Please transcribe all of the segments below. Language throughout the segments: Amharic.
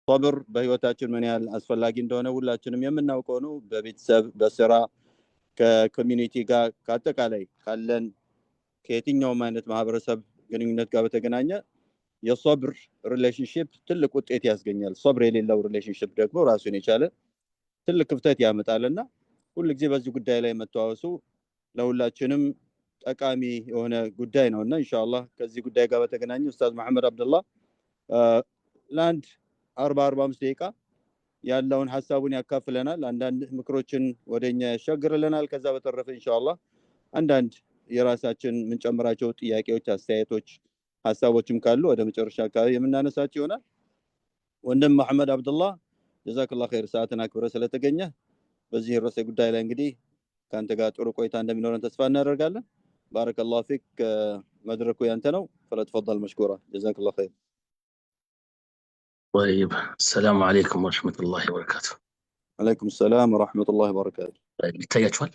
ሶብር በህይወታችን ምን ያህል አስፈላጊ እንደሆነ ሁላችንም የምናውቀው ነው። በቤተሰብ በስራ ከኮሚኒቲ ጋር ከአጠቃላይ ካለን ከየትኛውም አይነት ማህበረሰብ ግንኙነት ጋር በተገናኘ የሶብር ሪሌሽንሺፕ ትልቅ ውጤት ያስገኛል። ሶብር የሌለው ሪሌሽንሺፕ ደግሞ ራሱን የቻለ ትልቅ ክፍተት ያመጣልና ሁልጊዜ በዚህ ጉዳይ ላይ መተዋወሱ ለሁላችንም ጠቃሚ የሆነ ጉዳይ ነውና ኢንሻአላህ ከዚህ ጉዳይ ጋር በተገናኘ ኡስታዝ መሐመድ አብዱላህ ላንድ 45 ደቂቃ ያለውን ሐሳቡን ያካፍለናል። አንዳንድ ምክሮችን ወደኛ ያሻግርልናል። ከዛ በተረፈ ኢንሻአላህ አንዳንድ የራሳችን ምንጨምራቸው ጥያቄዎች፣ አስተያየቶች፣ ሐሳቦችም ካሉ ወደ መጨረሻ አካባቢ የምናነሳቸው ይሆናል። ወንድም መሐመድ አብዱላህ ጀዛከላሁ ኸይር ሰዓትን አክብረ ስለተገኘ በዚህ ርዕሰ ጉዳይ ላይ እንግዲህ ካንተ ጋር ጥሩ ቆይታ እንደሚኖረን ተስፋ እናደርጋለን። ባረከላሁ ፊክ። መድረኩ ያንተ ነው። ፈለተፈضل مشكورا جزاك الله خير. طيب السلام عليكم ورحمة الله وبركاته. عليكم السلام ورحمة الله وبركاته. طيب يتايجوال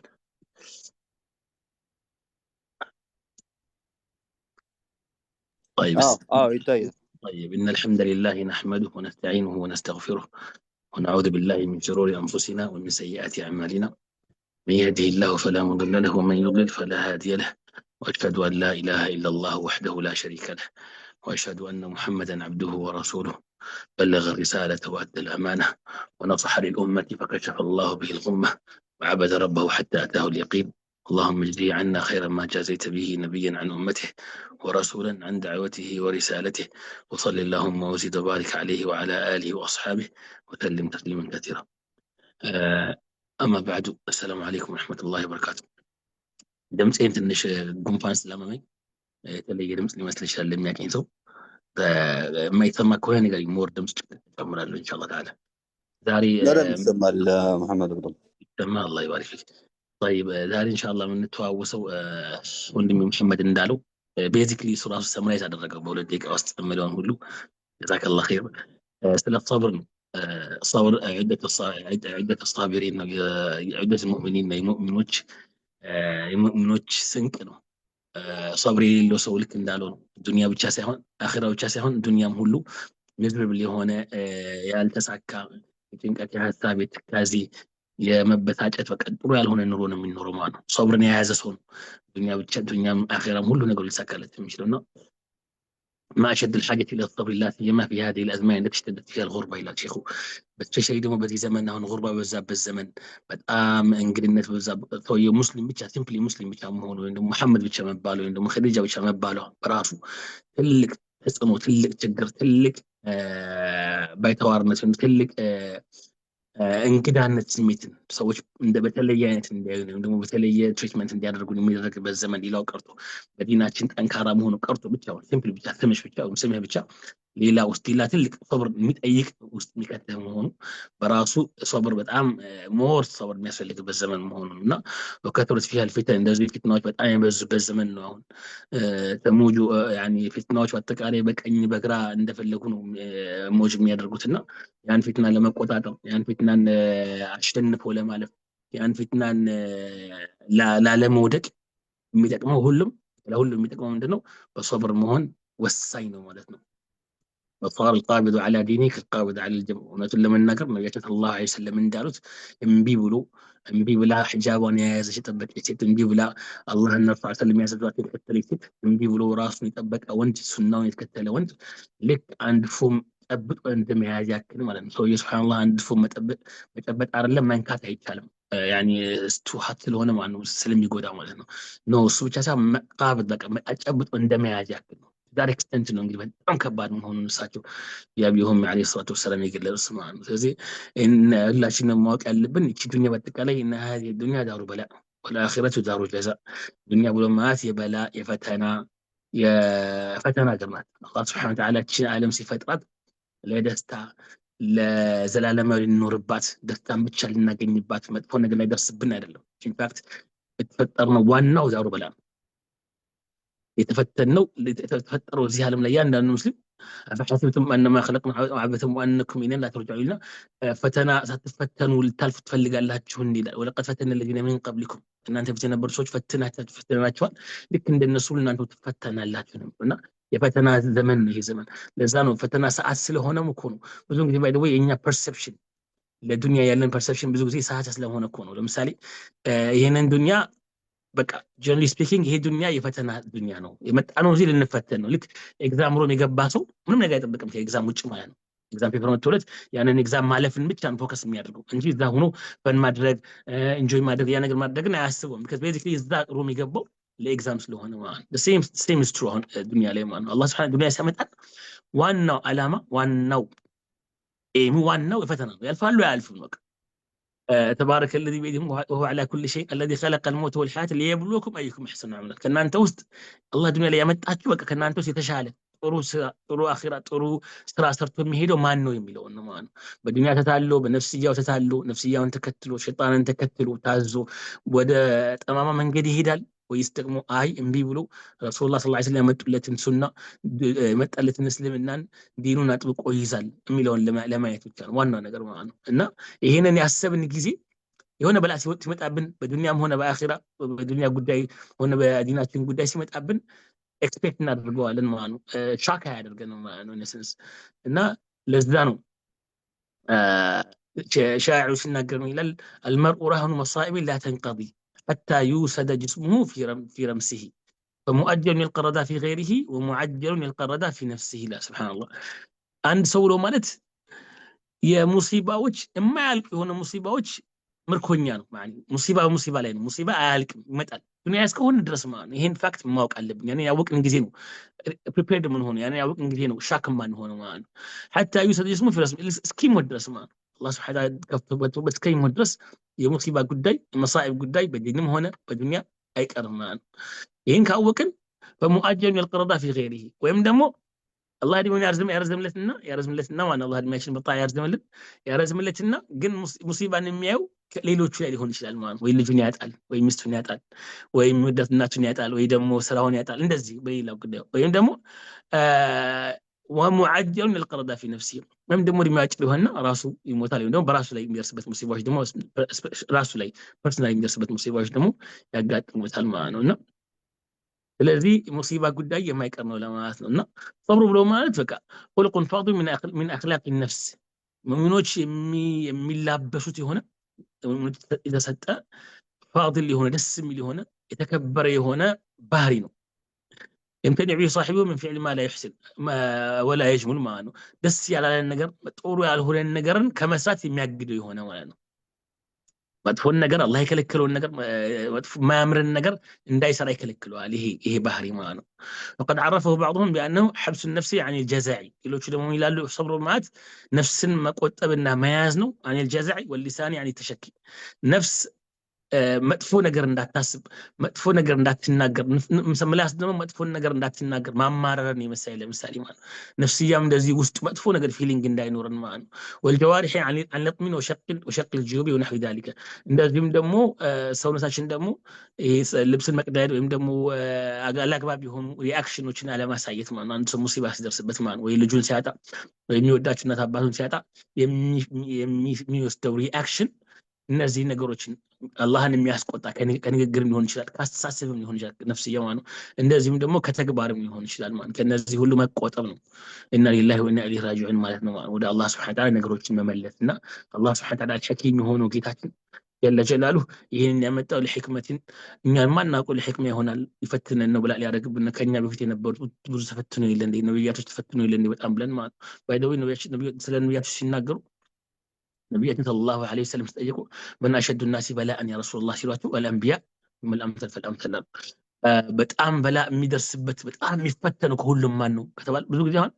طيب يتايج. طيب إن الحمد لله نحمده ونستعينه ونستغفره ونعوذ بالله من شرور أنفسنا ومن سيئات أعمالنا من يهده الله فلا مضل له ومن يضلل فلا هادي له وأشهد أن لا إله إلا الله وحده لا شريك له وأشهد أن محمدا عبده ورسوله بلغ الرسالة وأدى الأمانة ونصح للأمة فكشف الله به الغمة وعبد ربه حتى أتاه اليقين اللهم اجزي عنا خير ما جازيت به نبيا عن أمته ورسولا عن دعوته ورسالته وصل اللهم وزد وبارك عليه وعلى آله وأصحابه وسلم تسليما كثيرا. أما بعد السلام عليكم ورحمة الله وبركاته. دمس أنت النش قنفان سلامي تلاقي دمس لي مثل الشيء اللي مياكين سو ما يسمى كوين قال يمور دمس أمر إن شاء الله تعالى. داري يسمى محمد عبد الله. تمام الله يبارك فيك. طيب داري إن شاء الله من نتواوسوا وندمي محمد ندالو بيزيكلي سورة سمرايز على الرقم بقول ديك أوست مليون كله جزاك الله خير. سلف صبر صبر عدة الصابرين عدة المؤمنين يمؤمنوች ስንቅ ነው። صبر የሌለው ሰው ልክ እንዳለው ነው። ዱንያ ብቻ ሳይሆን አኺራ ብቻ ሳይሆን ዱንያም ሁሉ ሚዝራብል የሆነ ያልተሳካ ጭንቀት፣ የሐሳብ፣ የትካዜ፣ የመበታጨት በቃ ጥሩ ያልሆነ ኑሮ ነው የሚኖረው ማለት ነው። ሶብርን የያዘ ሰው ነው ዱንያም አኺራም ሁሉ ነገር ሊሳካለት የሚችለው ነው። ما أشد الحاجة إلى الصبر لا سيما في هذه الأزمان التي اشتدت فيها الغربة إلى الشيخ بس شيء دم بذي زمن هون غربة بزاب بالزمن بدأم إنجلينت بزاب ثوي مسلم بيتش سيمبلي مسلم بيتش مهون وإنه محمد بيتش مبالو وإنه خديجة بيتش مبالو براسو تلك تسأنو تلك تجر تلك بايتوارنس تلك እንግዳነት ስሜትን ሰዎች እንደ በተለየ አይነት እንደው በተለየ ትሪትመንት እንዲያደርጉ የሚደረግበት ዘመን ሌላው ቀርቶ በዲናችን ጠንካራ መሆኑ ቀርቶ ብቻውን ሲምፕሊ ብቻ ስምህ ብቻ ሌላ ውስጥ ሌላ ትልቅ ሶብር የሚጠይቅ ውስጥ የሚከተል መሆኑ በራሱ ሶብር በጣም ሞር ሶብር የሚያስፈልግበት ዘመን መሆኑና ወከተሩት ፊሃል ፊተን እንደዚህ ፊትናዎች በጣም የበዙበት ዘመን ነው። አሁን ተሙጁ ያኒ ፊትናዎች በአጠቃላይ በቀኝ በግራ እንደፈለጉ ነው ሞጅ የሚያደርጉትና ያን ፊትና ለመቆጣጠር ያን ፊትናን አሸንፎ ለማለፍ ያን ፊትናን ላለመውደቅ የሚጠቅመው ለሁሉም የሚጠቅመው ምንድነው? በሶብር መሆን ወሳኝ ነው ማለት ነው። وصار القابض على دينك القابض على الجمع ونتل من نقر نبي صلى الله عليه وسلم من دارت امبي بلا حجابان يا يطبق يتت امبي بلا الله النبي صلى الله عليه وسلم يزدوات يتكتل يتت امبي بلا راسه يطبق وانت سنه يتكتل وانت لك عند فم ጠብቅ እንደሚያዝ ያክል ማለት ነው። ሰውዬ ሱብሃንአላህ አንድ ፎም መጠበቅ አይደለም መንካት አይቻልም። ያኒ ስቱሃት ስለሆነ ማለት ነው ስለሚጎዳ ማለት ነው። እሱ ብቻ ሳይሆን መቃበጥ በቃ አጨብጦ እንደሚያዝ ያክል ነው። ዳር ኤክስተንት ነው እንግዲህ በጣም ከባድ መሆኑን እሳቸው ያቢሁም አለይሂ ሰላቱ ወሰለም የገለጹት ማለት ነው። ስለዚህ ሁላችንም ማወቅ ያለብን እቺ ዱንያ በአጠቃላይ እና هذه الدنيا دار بلاء والآخرة دار جزاء ዱንያ ብሎ ማለት የበላ የፈተና ጀማዓት አላህ ሱብሃነሁ ወተዓላ እቺን ዓለም ሲፈጥራት ለደስታ ለዘላለማዊ ልንኖርባት ደስታን ብቻ ልናገኝባት መጥፎ ነገር ላይ ደርስብን አይደለም። ኢንፋክት የተፈጠርነው ዋናው ዛሩ በላ የተፈጠረው እዚህ ዓለም ላይ ያንዳንዱ ሙስሊም አፈሐሲብቱም አነማ خلقنا عبثا وانكم الينا لا ترجعون إلينا ፈተና ሳትፈተኑ ልታልፉ ትፈልጋላችሁ እንዴ? ወለቀድ ፈተነ الذين من قبلكم እናንተ በፊት የነበሩ ሰዎች ፈተናቸዋል ልክ እንደነሱ እናንተ ትፈተናላችሁ ነውና የፈተና ዘመን ነው ይሄ ዘመን። ለዛ ነው ፈተና ሰዓት ስለሆነም እኮ ነው ብዙ ጊዜ ባይ ዘ ወይ የኛ ፐርሰፕሽን ለዱንያ ያለን ፐርሰፕሽን ብዙ ጊዜ ሰዓት ስለሆነ እኮ ነው። ለምሳሌ ይሄንን ዱንያ በቃ ጀነራሊ ስፒኪንግ ይሄ ዱንያ የፈተና ዱንያ ነው። የመጣ ነው እዚህ ልንፈተን ነው። ልክ ኤግዛም ሮም የገባ ሰው ምንም ነገር አይጠብቅም ከኤግዛም ውጭ ማለት ነው። ኤግዛም ፔፐር መጥቶለት ያንን ኤግዛም ማለፍን ብቻ ነው ፎከስ የሚያደርገው እንጂ እዛ ሆኖ ፈን ማድረግ ኢንጆይ ማድረግ ያ ነገር ማድረግን አያስበውም። because basically እዛ ሮም የገባው ለኤግዛም ስለሆነ ማለት ነው። same is true አሁን ዱንያ ላይ ማለት ነው። አላህ Subhanahu ዱንያ ሲያመጣን ዋናው ዓላማ ዋናው ኤሙ ዋናው የፈተና ነው። ያልፋሉ አያልፉም በቃ تبارك الذي بيده وهو على كل شيء الذي خلق الموت والحياة ليبلوكم أيكم أحسن عملا كنا أنت وسط الله الدنيا اللي يمتعك بك كنا أنت وسط يتشاله ጥሩ አኺራ ጥሩ ስራ ሰርቶ የሚሄደው ማን ነው የሚለው ነው ማለት ነው። በዱንያ ተታሎ በነፍስያው ተታሎ ነፍስያውን ተከትሎ ሸይጣንን ተከትሎ ታዞ ወደ ጠማማ መንገድ ይሄዳል ወይስ ደግሞ አይ እምቢ ብሎ ረሱላህ ሰለላሁ ዐለይሂ ወሰለም ያመጡለትን ሱና መጣለትን እስልምናን ዲኑን አጥብቆ ይይዛል የሚለውን ለማየት ብቻ ነው ዋናው ነገር ማለት ነው። እና ይሄንን ያሰብን ጊዜ የሆነ በላ ሲመጣብን በዱንያም ሆነ በአኺራ በዱንያ ጉዳይ ሆነ በዲናችን ጉዳይ ሲመጣብን ኤክስፔክት እናደርገዋለን ማለት ነው። ሻክ አያደርገንም ማለት ነው ነስንስ እና ለዛ ነው ሻዒሩ ሲናገር ነው ይላል المرء رهن مصائب لا تنقضي حتى يوسد جسمه في رمسه فمؤجل يلقى الردى في غيره ومعجل يلقى الردى في نفسه لا سبحان الله አንድ ሰው ነው ማለት የሙሲባዎች የማያልቅ የሆነ ሙሲባዎች ምርኮኛ ነው ማለት ሙሲባ ላይ ነው። ሙሲባ አያልቅም ይመጣል ዱንያ እስከሆነ ድረስ ማለት ነው። ይሄን ፋክት ማወቅ አለብን። ያኔ ያወቅን ጊዜ ነው ፕሪፔርድ ምን ሆነ ያኔ ያወቅን ጊዜ ነው ሻክ ማን ሆነ ማለት ነው። حتى يوسد جسمه في رمسه እስኪሞት ድረስ ማለት ነው። አላህ Subhanahu Wa Ta'ala እስኪሞት ድረስ የሙሲባ ጉዳይ የመሳኢብ ጉዳይ በዲንም ሆነ በዱንያ አይቀርም ማለት ነው። ይሄን ካወቅን فمؤجل يلقى الردى في غيره ወይም ደግሞ አላህ ዲሙን ያርዝምለትና ማን አላህ ዲማችን በጣ ያርዝምለትና ግን ሙሲባን የሚያየው ሌሎቹ ላይ ሊሆን ይችላል ማለት ነው። ወይ ልጁን ያጣል ወይ ሚስቱን ያጣል ወይ ወዳትናቱን ያጣል ወይ ደግሞ ስራውን ያጣል እንደዚህ በሌላው ጉዳይ ወይም ደግሞ ومعجل يلقى الردى في نفسه ወይም ደግሞ ዲማጭ ሊሆንና ራሱ ይሞታል ወይም ደግሞ በራሱ ላይ የሚደርስበት ሙሲባዎች ደግሞ ራሱ ላይ ፐርሰናል የሚደርስበት ሙሲባዎች ደግሞ ያጋጥሙታል ማለት ነውና ስለዚህ ሙሲባ ጉዳይ የማይቀር ነው ለማለት ነውና ሶብሩ ብሎ ማለት በቃ ኹልቁን ፋዲል من اخلاق النفس ሙእሚኖች የሚላበሱት የሆነ ሙእሚኖች የተሰጠ ፋዲል የሆነ ደስ የሚል የሆነ የተከበረ የሆነ ባህሪ ነው። يمتنع به صاحبه من فعل ما لا يحسن ولا يجمل ማለት ነው። ደስ ያላለን ነገር ጥሩ ያልሆነን ነገርን ከመስራት የሚያግደው የሆነ ማለት ነው። መጥፎን ነገር አላህ የከለከለውን ነገር መጥፎ ማያምርን ነገር እንዳይሰራ ይከለክለዋል። ይሄ ባህሪ ማለት ነው። وقد عرفه بعضهم بانه حبس النفس عن الجزع ሌሎቹ ደግሞ ይላሉ ሶብሩ ማለት ነፍስን መቆጠብና መያዝ ነው። عن الجزع واللسان يعني التشكي ነፍስ መጥፎ ነገር እንዳታስብ መጥፎ ነገር እንዳትናገር ምላስ ደግሞ መጥፎ ነገር እንዳትናገር ማማረርን የመሳይ ለምሳሌ ማለት ነፍስያም እንደዚህ ውስጥ መጥፎ ነገር ፊሊንግ እንዳይኖርን ማለት ነው። والجوارح عن لطم وشق الجيوب ونحو ذلك እንደዚህም ደግሞ ሰውነታችን ደግሞ ልብስን መቅደድ ወይም ደግሞ አላግባብ የሆኑ ሪአክሽኖችን አለማሳየት ማለት ነው። አንድ ሰው ሙሲባ ሲደርስበት ማለት ወይ ልጁን ሲያጣ ወይ የሚወዳቸው እናት አባቱን ሲያጣ የሚወስደው ሪአክሽን እነዚህ ነገሮችን አላህን የሚያስቆጣ ከንግግር ሊሆን ይችላል ከአስተሳሰብም ሊሆን ይችላል ነፍስያ ማለት ነው። እንደዚህም ደግሞ ከተግባርም ሊሆን ይችላል ማለት ከነዚህ ሁሉ መቆጠብ ነው። ኢና ሊላሂ ወኢና ኢለይሂ ራጂዑን ማለት ነው። ወደ አላህ Subhanahu Wa Ta'ala ነገሮችን መመለስና አላህ Subhanahu Wa Ta'ala ሐኪም የሆነው ጌታችን ጀለ ጀላሉሁ ይሄን ያመጣው ለሕክመትን እኛን ማናውቀው ለሕክማ ይሆናል ይፈትነን ነው ብላ ሊያደርግብን ከኛ በፊት የነበሩት ብዙ ተፈትኖ የለ እንደ ነብያቶች ተፈትኖ የለ በጣም ብለን ማለት ነው። ባይደው ስለ ነብያቶች ሲናገሩ ነብያችን ሰለላሁ ዐለይሂ ወሰለም ተጠየቁ من اشد الناس بلاء يا رسول الله ሲሏቸው الانبياء ثم الامثل فالامثل በጣም በላ የሚደርስበት በጣም የሚፈተኑ ከሁሉም ማን ነው ከተባለ ብዙ ጊዜ አሁን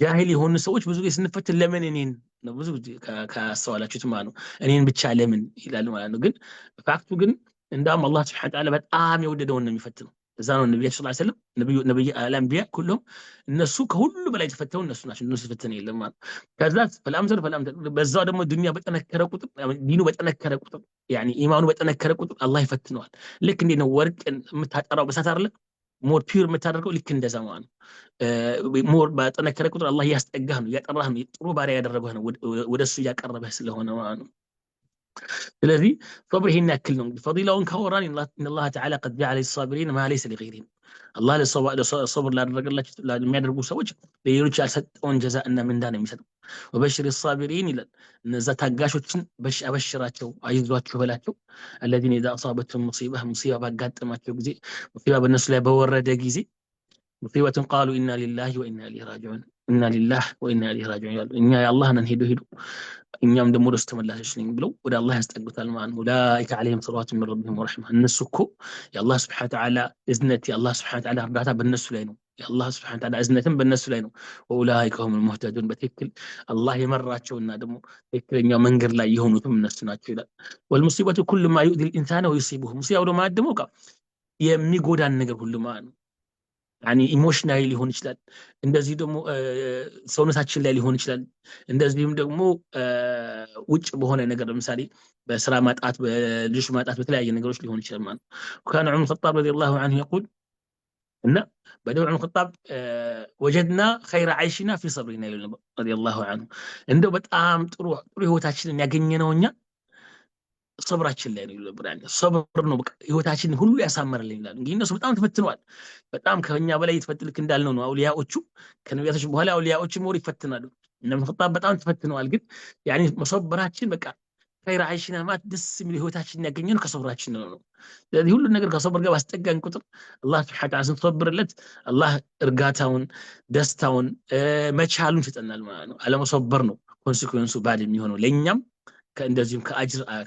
ጃሂል የሆኑ ሰዎች ብዙ ጊዜ ስንፈትን ለምን እኔን ነው ብዙ ጊዜ ካስተዋላችሁት ማለት ነው እኔን ብቻ ለምን ይላል ማለት ነው። ግን ፋክቱ ግን እንዳውም አላህ Subhanahu Wa Ta'ala በጣም የወደደውን ነው የሚፈትነው። እዛ ነው ነብዩ ሰለላሁ ዐለይሂ ወሰለም ነብዩ አልአንቢያ ሁሉም እነሱ ከሁሉ በላይ ተፈተው እነሱ ናቸው። እነሱ ተፈተነ የለም ማለት ከዛ ፈላምዘር በዛው ደግሞ ዱንያ በጠነከረ ቁጥር ዲኑ በጠነከረ ቁጥር ያኒ ኢማኑ በጠነከረ ቁጥር አላህ ይፈትነዋል። ልክ እንደ ነው ወርቅን የምታጠራው በሳት አይደለ ሞር ፒውር የምታደርገው ልክ እንደዛ ማለት ነው። ሞር በጠነከረ ቁጥር አላህ ያስጠጋህ ነው ያጠራህ ነው ጥሩ ባሪያ ያደረገህ ነው ወደሱ ያቀረበህ ስለሆነ ማለት ነው። ስለዚህ ሶብር ይሄን ያክል ነው። ፈዲላውን ካወራን ኢነላህ ተዓላ قد جعل للصابرين ما ليس لغيرهم አላህ ለሰብር ላደረገላቸው ለሚያደርጉ ሰዎች ለሌሎች ያልሰጠውን ጀዛእና ምንዳ ነው የሚሰጠው። ወበሽር الصابرين ይላል እነዛ ታጋሾችን አበሽራቸው አይዟቸው በላቸው። الذين اذا اصابتهم مصيبه ባጋጠማቸው ጊዜ ሙሲባ በእነሱ ላይ በወረደ ጊዜ مصيبة قالوا إنا لله وإنا إليه راجعون إنا لله وإنا إليه راجعون እኛ የአላህ ነን ሄዶ እኛም ደግሞ ደስ ተመላሾች ነን ብለው ወደ አላህ ያስጠጉታል ማለት ነው። ኡላኢከ ዐለይሂም ሰለዋቱ ሚን ረቢሂም ወረሕማ እነሱ እኮ የአላህ ሱብሓነሁ ወተዓላ እዝነት የአላህ ሱብሓነሁ ወተዓላ እርዳታ በእነሱ ላይ ነው። የአላህ ሱብሓነሁ ወተዓላ እዝነትም በእነሱ ላይ ነው። ወኡላኢከ ሁሙል ሙህተዱን በትክክል አላህ የመራቸውና ደግሞ ትክክለኛው መንገድ ላይ የሆኑትም እነሱ ናቸው ይላል። ወልሙሲበቱ ኩሉ ማ ዩእዚ ልኢንሳነ ወዩሲቡሁ ሙሲባው ደግሞ ማለት ደግሞ የሚጎዳን ነገር ሁሉ ማለት ነው። ያኒ ኢሞሽናሊ ሊሆን ይችላል፣ እንደዚህ ደግሞ ሰውነታችን ላይ ሊሆን ይችላል፣ እንደዚህም ደግሞ ውጭ በሆነ ነገር ለምሳሌ በስራ ማጣት፣ በልጅ ማጣት፣ በተለያየ ነገሮች ሊሆን ይችላል ማለት ነው። وكان عمر الخطاب رضي الله عنه يقول ان بدر عمر الخطاب وجدنا خير عيشنا في صبرنا رضي الله عنه እንደው በጣም ጥሩ ህይወታችንን ያገኘነውኛ صبراችን ላይ ነው ይላል። يعني صبر ነው በቃ ህይወታችንን ሁሉ ያሳመረልን ይላል። እንግዲህ እነሱ በጣም ተፈትነዋል። በጣም ከኛ በላይ የተፈትልክ እንዳልነው ነው አውሊያዎቹ ከነቢያቶች በኋላ አውሊያዎቹ ሞር ይፈትናሉ። እነም ኸጣብ በጣም ተፈትነዋል። ግን يعني መሰብራችን በቃ خير عيشنا ማለት ደስ የሚል ህይወታችንን ያገኘነው ከሰብራችን ነው። ስለዚህ ሁሉ ነገር ከሰብር ጋር ባስጠጋን ቁጥር አላህ Subhanahu Wa Ta'ala ስንሰብርለት አላህ እርጋታውን፣ ደስታውን፣ መቻሉን ይሰጠናል ማለት ነው። አለመሰበር ነው ኮንሲኩዌንሱ ባድ የሚሆነው ለኛም كأندزيم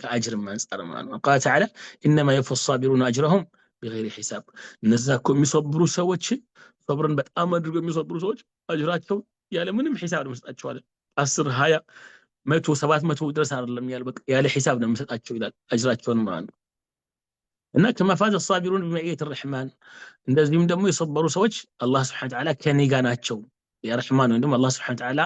كأجر ما نسأل معنا. قال تعالى إنما يوفى الصابرون أجرهم بغير حساب. نزاكم يصبروا سوتش صبرا بتأمل يصبروا سوتش أجراتهم يا لمن حساب مسألة أسر هاي متو سبات متو درس على لم يلبك يا لحسابنا مسألة أجراتهم معنا. إن كما فاز الصابرون بمعية الرحمن ندزيم دمو يصبروا سوتش الله سبحانه وتعالى كان يجاناتشوا يا رحمن عندهم الله سبحانه وتعالى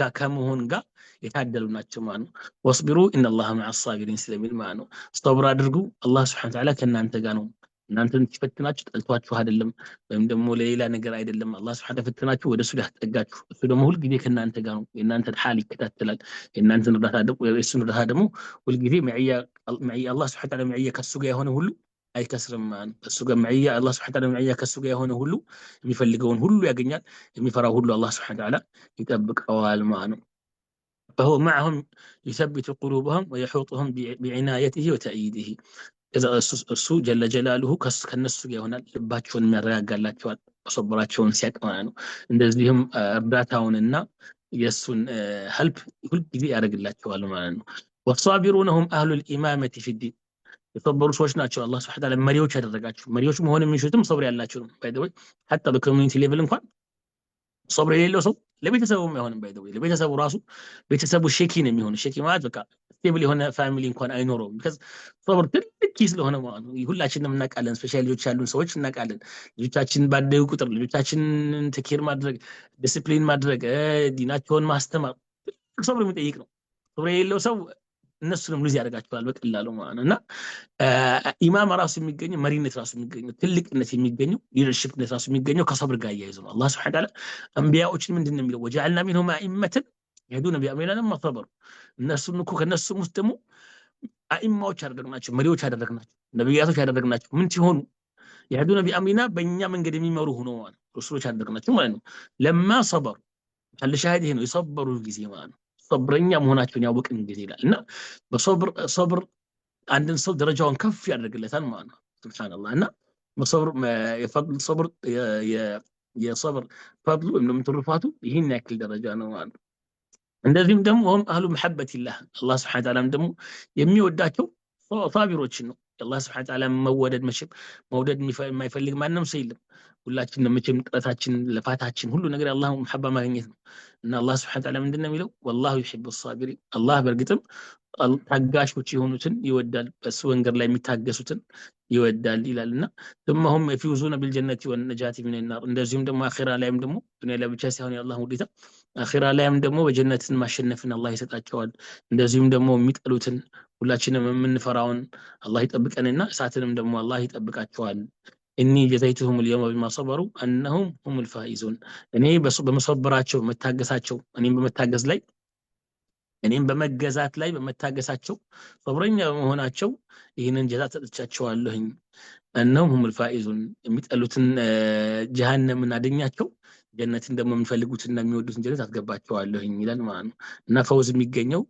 قا كمهون قا يتعدلوا ناتشو مانو واصبروا إن الله مع الصابرين سلمين مانو صبر أدرجو الله سبحانه وتعالى كنا أنت قانو إن أنت تفتناتشو تلتواتشو هذا اللم بيمدمو ليلا نقرأ عيد اللم الله سبحانه وتعالى فتناتشو ودسو لها تقاتشو سودمو هل قدي كنا أنت قانو إن أنت الحالي كتاتلال إن أنت نرده هذا ويسن نرده هذا مو والقدي معي الله سبحانه وتعالى معي كالسوقيا هون هلو أي كسر مان السوق معي الله سبحانه وتعالى معي كالسوقيا هون هلو يفلقون هلو يا جنيال يفرغ هلو الله سبحانه وتعالى يتبك أوال مانو فهو معهم يثبت قلوبهم ويحوطهم بعنايته وتأييده. إذا السوء جل جلاله كالنسوق هنا لباتشون من الرجال صبراتشون سياق مانو እንደዚህም እርዳታውንና የሱን help ሁሉ ጊዜ ያደርግላቸዋል ማለት ነው። والصابرون هم أهل الإمامة في الدين የሰበሩ ሰዎች ናቸው አላህ Subhanahu Wa Ta'ala መሪዎች ያደረጋቸው። መሪዎች መሆን የሚችሉትም ሰብር ያላቸው ነው። ባይ ዘ ወይ hatta በኮሚኒቲ ሌቭል እንኳን ሰብር የሌለው ሰው ለቤተሰቡም አይሆንም። ባይ ዘ ወይ ለቤተሰቡ ራሱ ቤተሰቡ ሼኪ ነው የሚሆነው። ሼኪ ማለት በቃ ስቴብል የሆነ ፋሚሊ እንኳን አይኖረውም። because ሰብር ትልቅ ኪስ ስለሆነ ማለት ነው። ሁላችንም እናውቃለን። ስፔሻሊ ልጆች ያሉን ሰዎች እናውቃለን። ልጆቻችን ባደጉ ቁጥር ልጆቻችንን ተኬር ማድረግ፣ ዲሲፕሊን ማድረግ፣ ዲናቸውን ማስተማር ሰብር የሚጠይቅ ነው። ሰብር የሌለው ሰው እነሱንም ልጅ ያደርጋቸዋል በቀላሉ ማለት ነውና ኢማም ራሱ የሚገኘው መሪነት ራሱ የሚገኘው ትልቅነት የሚገኘው ሊደርሺፕነት ራሱ የሚገኘው ከሰብር ጋር ያይዘው ነው። አላህ Subhanahu Wa Ta'ala አንቢያዎችን ምንድነው የሚለው ወጀዐልና ሚንሁም አኢመተን يهدون بأمرنا لما صبروا እነሱን እኮ ከነሱ ውስጥ ደግሞ አኢማዎች አደረግናቸው፣ መሪዎች አደረግናቸው፣ ነብያቶች አደረግናቸው። ምን ሲሆኑ يهدون بأمرنا በእኛ መንገድ የሚመሩ ሆነው ማለት ረሱሎች አደረግናቸው ማለት ነው። ለማ صبر አለ ሻሂድ ይሄ ነው የሰበሩ ጊዜ ማለት ነው። صبرኛ መሆናቸውን ያወቅን ጊዜ ይላል እና በሶብር አንድን ሰው ደረጃውን ከፍ ያደርግለታል ማለት ነው። ሱብሃንአላህ እና በሶብር የፈضل صبر የصبر ፈضሉ ወይም ትሩፋቱ ይሄን ያክል ደረጃ ነው ማለት ነው። እንደዚህም ደግሞ هم اهل محبه الله الله سبحانه وتعالى ደግሞ የሚወዳቸው ሷቢሮችን ነው። አላህ Subhanahu Wa Ta'ala መወደድ መውደድ የማይፈልግ ማንም ሰው የለም። ሁላችንም መቼም ጥረታችን ለፋታችን ሁሉ ነገር አላህ መሐባ ማግኘት ነው እና አላህ Subhanahu Wa Ta'ala ምንድነው የሚለው والله يحب الصابرين አላህ በእርግጥም ታጋሾች የሆኑትን ይወዳል፣ በሱ መንገድ ላይ የሚታገሱትን ይወዳል ይላልና ثم هم يفوزون بالجنه والنجاه من النار እንደዚህም ደግሞ አኺራ ላይም ደግሞ ዱንያ ላይ ብቻ ሳይሆን የአላህ ውዴታ አኺራ ላይም ደግሞ በጀነትን ማሸነፍን አላህ ይሰጣቸዋል። እንደዚህም ደግሞ የሚጠሉትን ሁላችንም የምንፈራውን አላህ ይጠብቀንና እሳትንም ደግሞ አላህ ይጠብቃቸዋል። እኒ ጀዘይቱሁም اليوم بما صبروا انهم هم الفائزون እኔ በመሰበራቸው መታገሳቸው እኔም በመታገዝ ላይ እኔም በመገዛት ላይ በመታገሳቸው ሶብረኛ በመሆናቸው ይህንን ጀዛ ሰጥቻቸዋለሁኝ። እነሁም ሁሙል ፋኢዙን የሚጠሉትን ጀሃነምን አድኛቸው ጀነትን ደግሞ የሚፈልጉትና የሚወዱትን ጀነት አስገባቸዋለሁኝ ይላል ማለት ነው። እና ፈውዝ የሚገኘው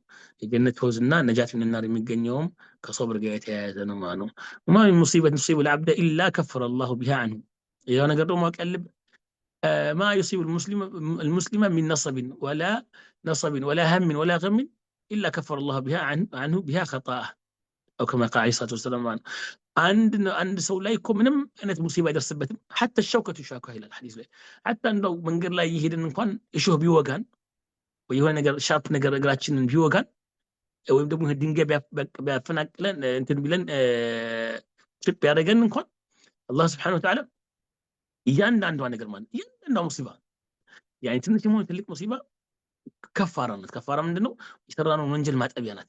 የጀነት ፈውዝና ነጃት ሚን ናር የሚገኘውም ከሶብር ጋር የተያያዘ ነው ማለት ነው። ወማ ሚን ሙሲበት ቱሲቡ ልዓብደ ኢላ ከፈረ አላሁ ቢሃ አንሁ። ሌላው ነገር ደግሞ ማወቅ ያለብን ما يصيب المسلم من نصب ولا هم ولا غم إلا كفر الله بها عنه بها خطاءه أو كما قال عليه الصلاة والسلام عند سو لا يكون منم أنا مصيبة يدرسبتم حتى الشوكة تشاكها إلى الحديث له حتى أنه من قر لا يهيد إن كان يشوه بيوغان ويهو نقر شارب نقر قراتشن بيوغان ويبدأ من الدنجة بفناك لن انتن بلن شب يارجن إن كان الله سبحانه وتعالى እያንዳንዷ ነገር ማለት እያንዳንዷ ሙሲባ ያኔ ትንሽ ሆነ ትልቅ ሙሲባ ከፋራ ናት። ከፋራ ምንድነው? የሰራነውን ወንጀል ማጠቢያ ናት።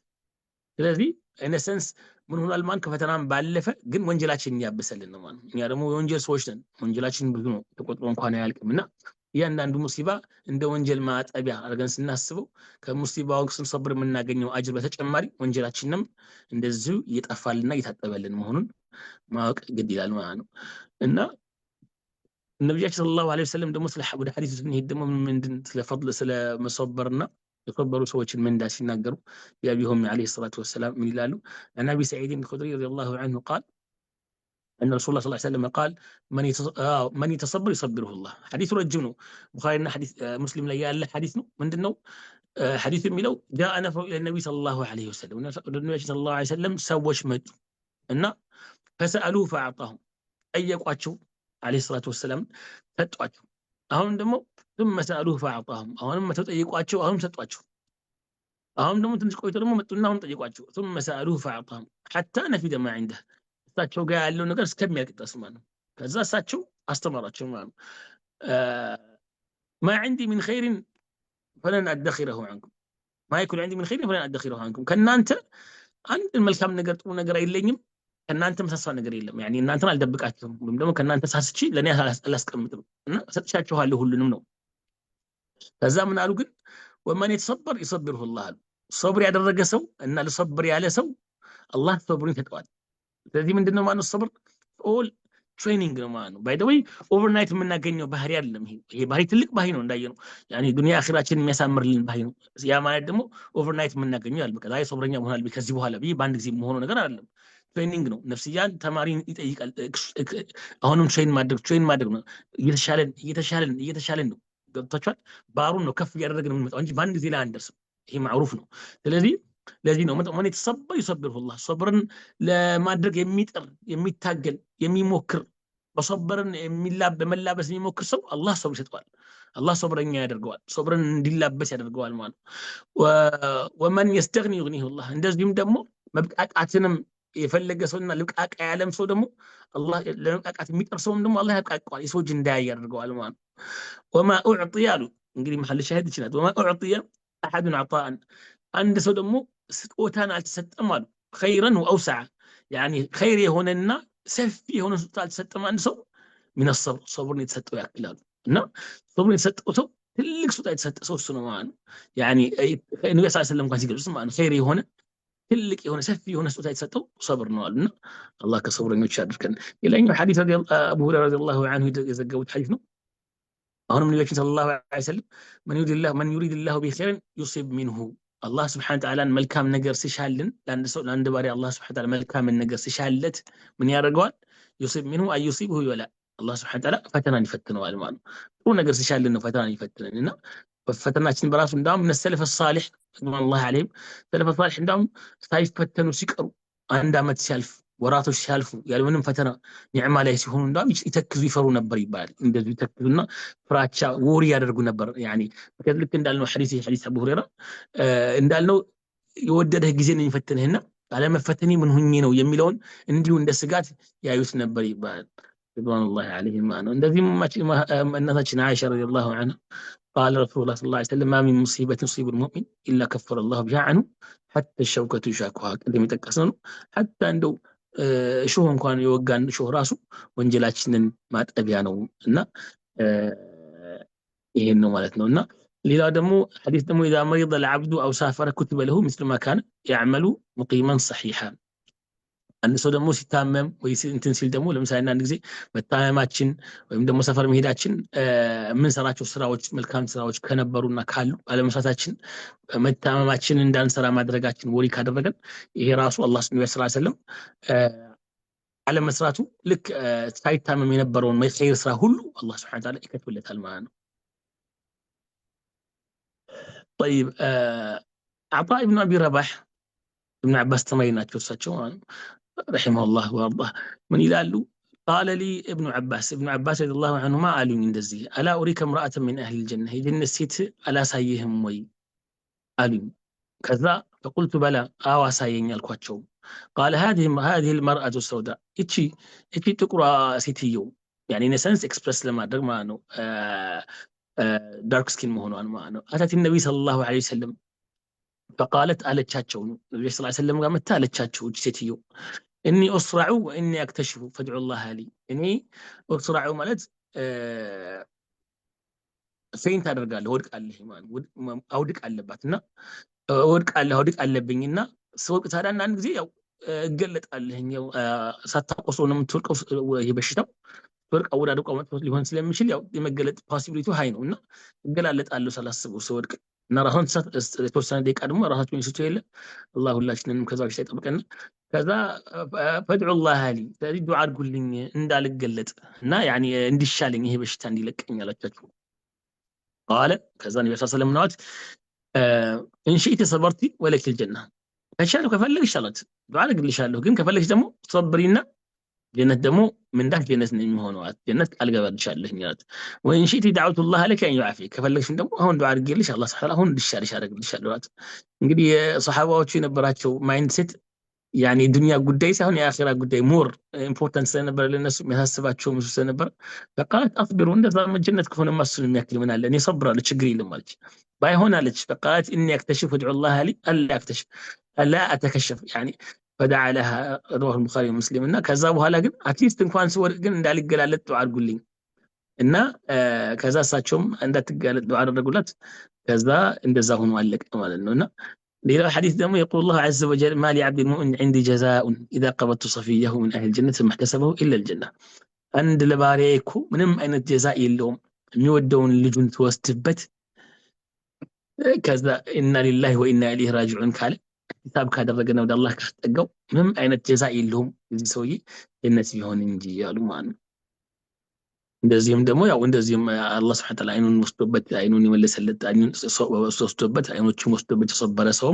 ስለዚህ ኢነሰንስ ምን ሆኗል ማለት ከፈተናም ባለፈ ግን ወንጀላችንን ያበሰልን ነው ማለት። እኛ ደግሞ የወንጀል ሰዎች ነን። ወንጀላችን ብዙ ነው፣ ተቆጥሮ እንኳን አያልቅምና እያንዳንዱ ሙሲባ እንደ ወንጀል ማጠቢያ አድርገን ስናስበው ከሙሲባው ስንሰብር የምናገኘው አጅር በተጨማሪ ወንጀላችንም እንደዚሁ እየጠፋልና እየታጠበልን መሆኑን ማወቅ ግድ ይላል ማለት ነው። እና النبي صلى الله عليه وسلم دمو سلا ወደ ሐዲስ ስንሄድ ደግሞ ምንድን ስለ ፈضل ስለ መሰበርና የከበሩ ሰዎችን መንዳ ሲናገሩ ያቢሁም عليه الصلاه والسلام ምን ይላሉ? عن ابي سعيد الخدري رضي الله عنه قال ان رسول الله صلى الله عليه وسلم قال من يتصبر يصبره الله. حديث ረጅም ነው። ቡኻሪና ሐዲስ ሙስሊም ላይ ያለ ሐዲስ ነው። ምንድነው ሐዲስ የሚለው جاء نفر الى النبي صلى الله عليه وسلم النبي صلى الله عليه وسلم ሰዎች መጡ እና فسالوه فاعطاهم ጠየቋቸው عليه الصلاة والسلام ሰጧቸው። አሁን ደግሞ ثم سألوه فأعطاهم አሁንም ተጠይቋቸው አሁንም ሰጧቸው። አሁን ደግሞ ትንሽ ቆይቶ ደግሞ መጡና አሁን ጠይቋቸው ثم سألوه فأعطاهم حتى نفد ما عنده እሳቸው ጋር ያለው ነገር እስከሚያልቅ ድረስ ማለት ነው። ከዛ እሳቸው አስተማራቸው ማለት ነው። ما عندي من خير فلن أدخره عنكم ما يكون عندي من خير فلن أدخره عنكم ከናንተ አንድ መልካም ነገር ጥሩ ነገር አይለኝም ከናንተ መሳሳው ነገር የለም። ያኒ እናንተን አልደብቃችሁም ወይም ደግሞ ከናንተ ሳስቺ ለኔ አላስቀምጥም እና ሰጥቻችኋለሁ ሁሉንም ነው። ከዛ ምን አሉ ግን ወማን የተሰበር ይሰብርሁ الله አሉ። ሶብር ያደረገ ሰው እና ለሶብር ያለ ሰው አላህ ሶብሩን ይሰጠዋል። ስለዚህ ምንድነው ማለት ሶብር ኦል ትሬኒንግ ነው ማለት ነው። ባይ ዘ ዌይ ኦቨርናይት የምናገኘው ባህሪ አይደለም። ይሄ ባህሪ ትልቅ ባህሪ ነው እንዳየነው ያኒ ዱንያ አኺራችን የሚያሳምርልን ባህሪ ነው። ያ ማለት ደግሞ ኦቨርናይት የምናገኘው ያልበቃ ዛሬ ሶብረኛ መሆን አለብኝ ከዚህ በኋላ በአንድ ጊዜ መሆኑ ነገር አይደለም። ትሬኒንግ ነው። ነፍስያን ተማሪን ይጠይቃል። አሁንም ትሬን ማድረግ ነው። እየተሻለን ነው። ገብታችኋል? ባሩን ነው ከፍ እያደረግን የምንመጣው እንጂ በአንድ ጊዜ ላይ አንደርስም። ይሄ ማዕሩፍ ነው። ስለዚህ ለዚህ ነው ማን የተሰበር ይሰብርሁ الله ሶብርን ለማድረግ የሚጥር የሚታገል የሚሞክር በሶብርን በመላበስ የሚሞክር ሰው አላህ ሶብር ይሰጠዋል። አላህ ሶብረኛ ያደርገዋል። ሶብርን እንዲላበስ ያደርገዋል ማለት ነው። ወመን يستغني يغنيه الله እንደዚህም ደግሞ መብቃቃትንም የፈለገ ሰውና ልቃቃ ያለም ሰው ደግሞ አላህ ለልቃቃት የሚጠርሰውም ደግሞ አላህ ያቃቃዋል። የሰው እጅ እንዳያይ ያደርገዋል ማለት ነው። ወማ أعطي አሉ እንግዲህ መሐል ሻሂድ ይችላል። ወማ أعطي أحد عطاء አንድ ሰው ደግሞ ስጦታን አልተሰጠም አሉ خيرا وأوسع يعني خير የሆነና ሰፊ የሆነ ስጦታ አልተሰጠም አንድ ሰው من الصبر صبርን የተሰጠው ያክላሉ እና صبርን የተሰጠው ሰው ትልቅ ስጦታ የተሰጠ ሰው እሱ ነው ማለት ነው። يعني ነብዩ ሰለላሁ ዐለይሂ ወሰለም እንኳን ሲገልጹ ማለት ነው خير የሆነ ትልቅ የሆነ ሰፊ የሆነ ስጦታ የተሰጠው ሰብር ነው አሉና አላህ ከሰብረኞች ያድርገን። ሌላኛው ሐዲስ አቡ ሁረይራ ረዲየላሁ ዐንሁ የዘገቡት ሐዲስ ነው። አሁንም ነብዩ ሰለላሁ ዐለይሂ ወሰለም من يريد الله به خيرا يصيب منه አላህ ሱብሓነሁ ወተዓላ መልካም ነገር ሲሻልን ለአንድ ሰው ለአንድ ባሪያ አላህ ሱብሓነሁ ወተዓላ መልካም ነገር ሲሻለት ምን ያደርገዋል? يصيب منه أي يصيبه ولا አላህ ሱብሓነሁ ወተዓላ ፈተናን ይፈትነዋል ማለት ነው። ጥሩ ነገር ሲሻልን ነው ፈተናን ይፈትነንና ፈተናችን በራሱ እንዳውም من السلف الصالح رضوان الله عليهم سلف الصالح እንዳውም ሳይፈተኑ ሲቀሩ አንድ አመት ሲያልፍ ወራቶች ሲያልፉ ያለምንም ፈተና ኒዕማ ላይ ሲሆኑ እንዳውም ይተክዙ ይፈሩ ነበር ይባላል። እንደዚህ ይተክዙና ፍራቻ ወሪ ያደርጉ ነበር። ያኒ ከልክ እንዳልነው ሐዲስ አቡ ሁረይራ እንዳልነው የወደደህ ጊዜ ነው የሚፈትንህና አለመፈተኒ ምን ሁኜ ነው የሚለውን እንዲሁ እንደ ስጋት ያዩት ነበር ይባላል። رضوان الله عليهم معنا እንደዚህም እናታችን አይሻ ረዲየላሁ ዐንሃ قال رسول الله صلى الله عليه وسلم ما من مصيبة تصيب المؤمن إلا كفر الله بها عنه حتى الشوكة يشاكها قدم يتكسنوا حتى عنده شو እንኳን የወጋን ሾህ ራሱ ወንጀላችንን ማጠቢያ ነው እና ይሄን ነው ማለት ነውና ሌላ ደግሞ ሐዲስ ደግሞ إذا مرض العبد أو سافر كتب له مثل ما كان يعمل مقيما صحيحا አንድ ሰው ደግሞ ሲታመም ወይ እንትን ሲል ደግሞ ለምሳሌ አንድ ጊዜ መታመማችን ወይም ደግሞ ሰፈር መሄዳችን የምንሰራቸው ስራዎች መልካም ስራዎች ከነበሩና ካሉ አለመስራታችን መታመማችን እንዳንሰራ ማድረጋችን ወሪ ካደረገን ይሄ ራሱ አላህ ሰለላሁ ዐለይሂ ወሰለም አለመስራቱ ልክ ሳይታመም የነበረውን ኸይር ስራ ሁሉ አላህ Subhanahu Wa Ta'ala ይከትብለታል ማለት ነው። طيب عطاء بن ابي رباح ابن عباس تمرينات እሳቸው رحمه الله وارضاه من يلالو قال لي ابن عباس رضي الله عنهما قالوا من دزي الا اريك امراه من اهل الجنه الجنه سيت الا سايهم وي قالوا كذا فقلت بلى سايين يالكواچو قال هذه المراه السوداء ايتشي تقرا سيتيو يعني نسنس اكسبرس لما درك ما نو دارك سكين مهونان ما نو اتت النبي صلى الله عليه وسلم فقالت አለቻቸው ነብዩ ሰለላሁ ዐለይሂ ወሰለም ጋር መጣ አለቻቸው ሴትዮ اني اسرع واني اكتشف فادعوا الله لي اني اسرع ማለት ፌንት አደርጋለሁ ወድቃለሁ ማለት አውድቅ አለባትና ወድቅ አለብኝና ስወድቅ ታዲያ አንድ ጊዜ ያው እገለጣለሁ ያው ሳታቆሶ ነው የምትወድቀው ይሄ በሽታው ወድቅ አወዳድቆ መጥቶ ሊሆን ስለሚችል ያው የመገለጥ ፖሲቢሊቲው ሃይ ነው እና እገላለጣለሁ ሳላስበው ስወድቅ እና ራሱን የተወሰነ ደቂቃ ደግሞ ራሳቸውን ይስቱ የለ አላህ ሁላችንንም ከዛ በሽታ ይጠብቀን ከዛ ፈድዑ الله لي ስለዚህ ዱዓ አድርጉልኝ እንዳልገለጥ እና ያኒ እንዲሻለኝ ይሄ በሽታ እንዲለቀኝ አላቻችሁ قال ከዛ ነብዩ ሰለላሁ ዐለይሂ ወሰለም ናት ان شئت صبرتي ولك الجنه ከቻልኩ ከፈለግሽ አላት ዱዓ አድርግልሻለሁ ግን ከፈለግሽ ደግሞ صبريና ጀነት ደግሞ ምን ዳክ ጀነት ነው የሚሆነው ጀነት አልገባልሻለሁ ማለት ወይን ሺቲ ዳውቱ الله لك ان يعافيك ከፈለግሽ ደግሞ አሁን ዱዓ አድርግልሽ አላህ Subhanahu አሁን እንዲሻልሽ አድርግልሻለሁ ማለት እንግዲህ የሷሃባዎቹ የነበራቸው ማይንድሴት ያኒ ዱንያ ጉዳይ ሳይሆን የአኺራ ጉዳይ ሞር ኢምፖርታንት ስለነበር ለነሱ የሚያሳስባቸው ምሱ ስለነበር فقالت اصبر እንደዛ ጀነት ከሆነ ማሱን የሚያክል ምን አለ እኔ ሰብራለሁ ችግር የለም ማለት ባይሆን አለች فقالت اني اكتشف ادعو الله لي الا اكتشف الا اتكشف يعني فدعا لها رواه البخاري ومسلم እና ከዛ በኋላ ግን አትሊስት እንኳን ስወድቅ ግን እንዳልገላለጥ ዱዓ አድርጉልኝ እና ከዛ እሳቸውም እንዳትገላለጥ ዱዓ አደረጉላት ከዛ እንደዛ ሆኖ አለቀ ማለት ነውና ሌላ ሐዲስ ደግሞ يقول الله عز وجل ما لعبد المؤمن عندي جزاء اذا قبضت صفيه من اهل الجنه ثم احتسبه الا الجنه አንድ ለባሪያዬ እኮ ምንም አይነት ጀዛ የለውም የሚወደውን ልጁን ተወስድበት ከዛ ኢና ሊላሂ ወኢና ኢለይሂ ራጂዑን ካለ ሂሳብ ካደረገና ወደ አላህ ካስጠጋው ምንም አይነት ጀዛ የለውም እዚህ ሰውዬ ጀነት ቢሆን እንጂ ያሉ ማለት እንደዚህም ደግሞ ያው እንደዚህም አላህ Subhanahu Wa Ta'ala አይኑን ወስዶበት አይኑን ይመለሰለት አይኑን ወስዶበት አይኖቹን ወስዶበት ተሰበረ ሰው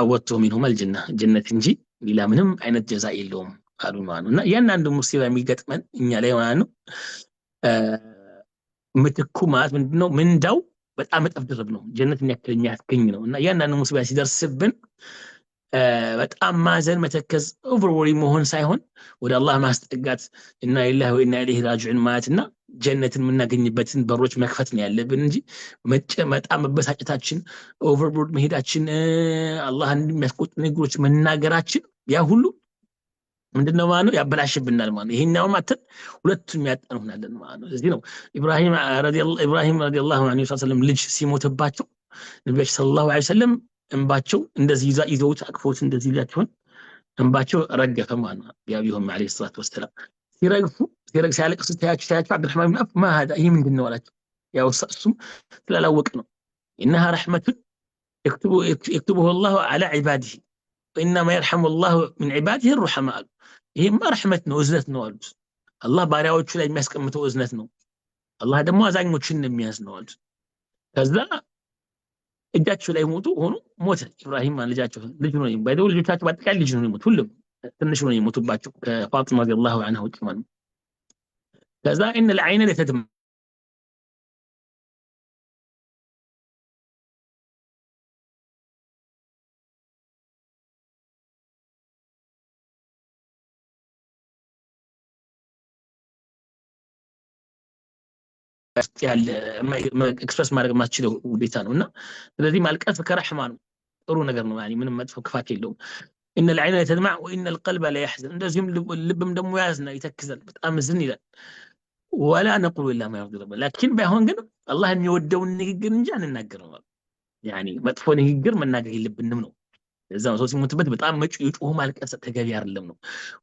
አወጥቶ منهم الجنه ጀነት እንጂ ሌላ ምንም አይነት ጀዛ የለውም አሉ ማለት ነው እና ያንንዱ ሙስሊም የሚገጥመን እኛ ላይ ማለት ነው ምትኩ ማለት ምንድነው ምንዳው በጣም እጥፍ ድርብ ነው ጀነትን ያክል የሚያስገኝ ነው እና ያንንዱ ሙስሊም ሲደርስብን በጣም ማዘን መተከዝ ኦቨርወሪ መሆን ሳይሆን ወደ አላህ ማስጠጋት እና ኢላሂ ወኢና ኢለይሂ ራጂዑን ማለትና ጀነትን የምናገኝበትን በሮች መክፈት ነው ያለብን እንጂ በጣም መበሳጨታችን ኦቨርቦርድ መሄዳችን አላህን የሚያስቆጡ ነገሮች መናገራችን ያ ሁሉ ምንድነው ማለት ነው ያበላሽብናል ማለት ነው ይሄኛው ማተን ሁለቱም ያጣኑናለን ማለት ነው እዚህ ነው ኢብራሂም ረዲየላሁ ዐንሁ ሰለላሁ ልጅ ሲሞትባቸው ነብዩ ሰለላሁ ዐለይሂ ወሰለም እንባቸው እንደዚህ ይዘውት አቅፎት እንደዚህ ይላቸውን እንባቸው ረገፈ ማለት ነው ያቢሁም ዐለይሂ ሰላቱ ወሰለም ሲያለቅሱ ታያቸው አብዱራህማን ብን አፍ ما هذا ይሄ ምንድነው አላቸው ያው እሱም ስላላወቅ ነው انها رحمه يكتبه الله على عباده وانما يرحم الله من عباده الرحماء ይሄማ ረህመት ነው እዝነት ነው አሉት አላህ ባሪያዎቹ ላይ የሚያስቀምጠው እዝነት ነው አላህ ደግሞ አዛኞችን የሚያዝ ነው አሉት ከዛ እጃቸው ላይ ሞተ ኢብራሂም ልጃቸው ልጅ ነው ባይደው ልጆቻቸው ባጠቃላይ ልጅ ነው ሞት ሁሉም ትንሽ ነው የሞቱባቸው ከፋጢማ ረዲየላሁ ዐንሃ ውጭ ማለት ከዛ ان العين لتدمع ያለ ኤክስፕረስ ማድረግ ማችለው ውዴታ ነውና ስለዚህ ማልቀስ ከረህማ ነው ጥሩ ነገር ነው يعني ምንም መጥፎ ክፋት የለውም ان العين تدمع وان القلب لا يحزن እንደዚህም ልብም ደግሞ ያዝና ይተክዛል በጣም ዝን ይላል ولا نقول إلا ما يرضي ربنا لكن باይሆን ግን አላህ የሚወደውን ንግግር እንጂ አንናገርም يعني መጥፎ ንግግር መናገር የለብንም ነው እዛው ሰው ሲሞትበት በጣም መጭ ይጮህ ማልቀስ ተገቢ አይደለም ነው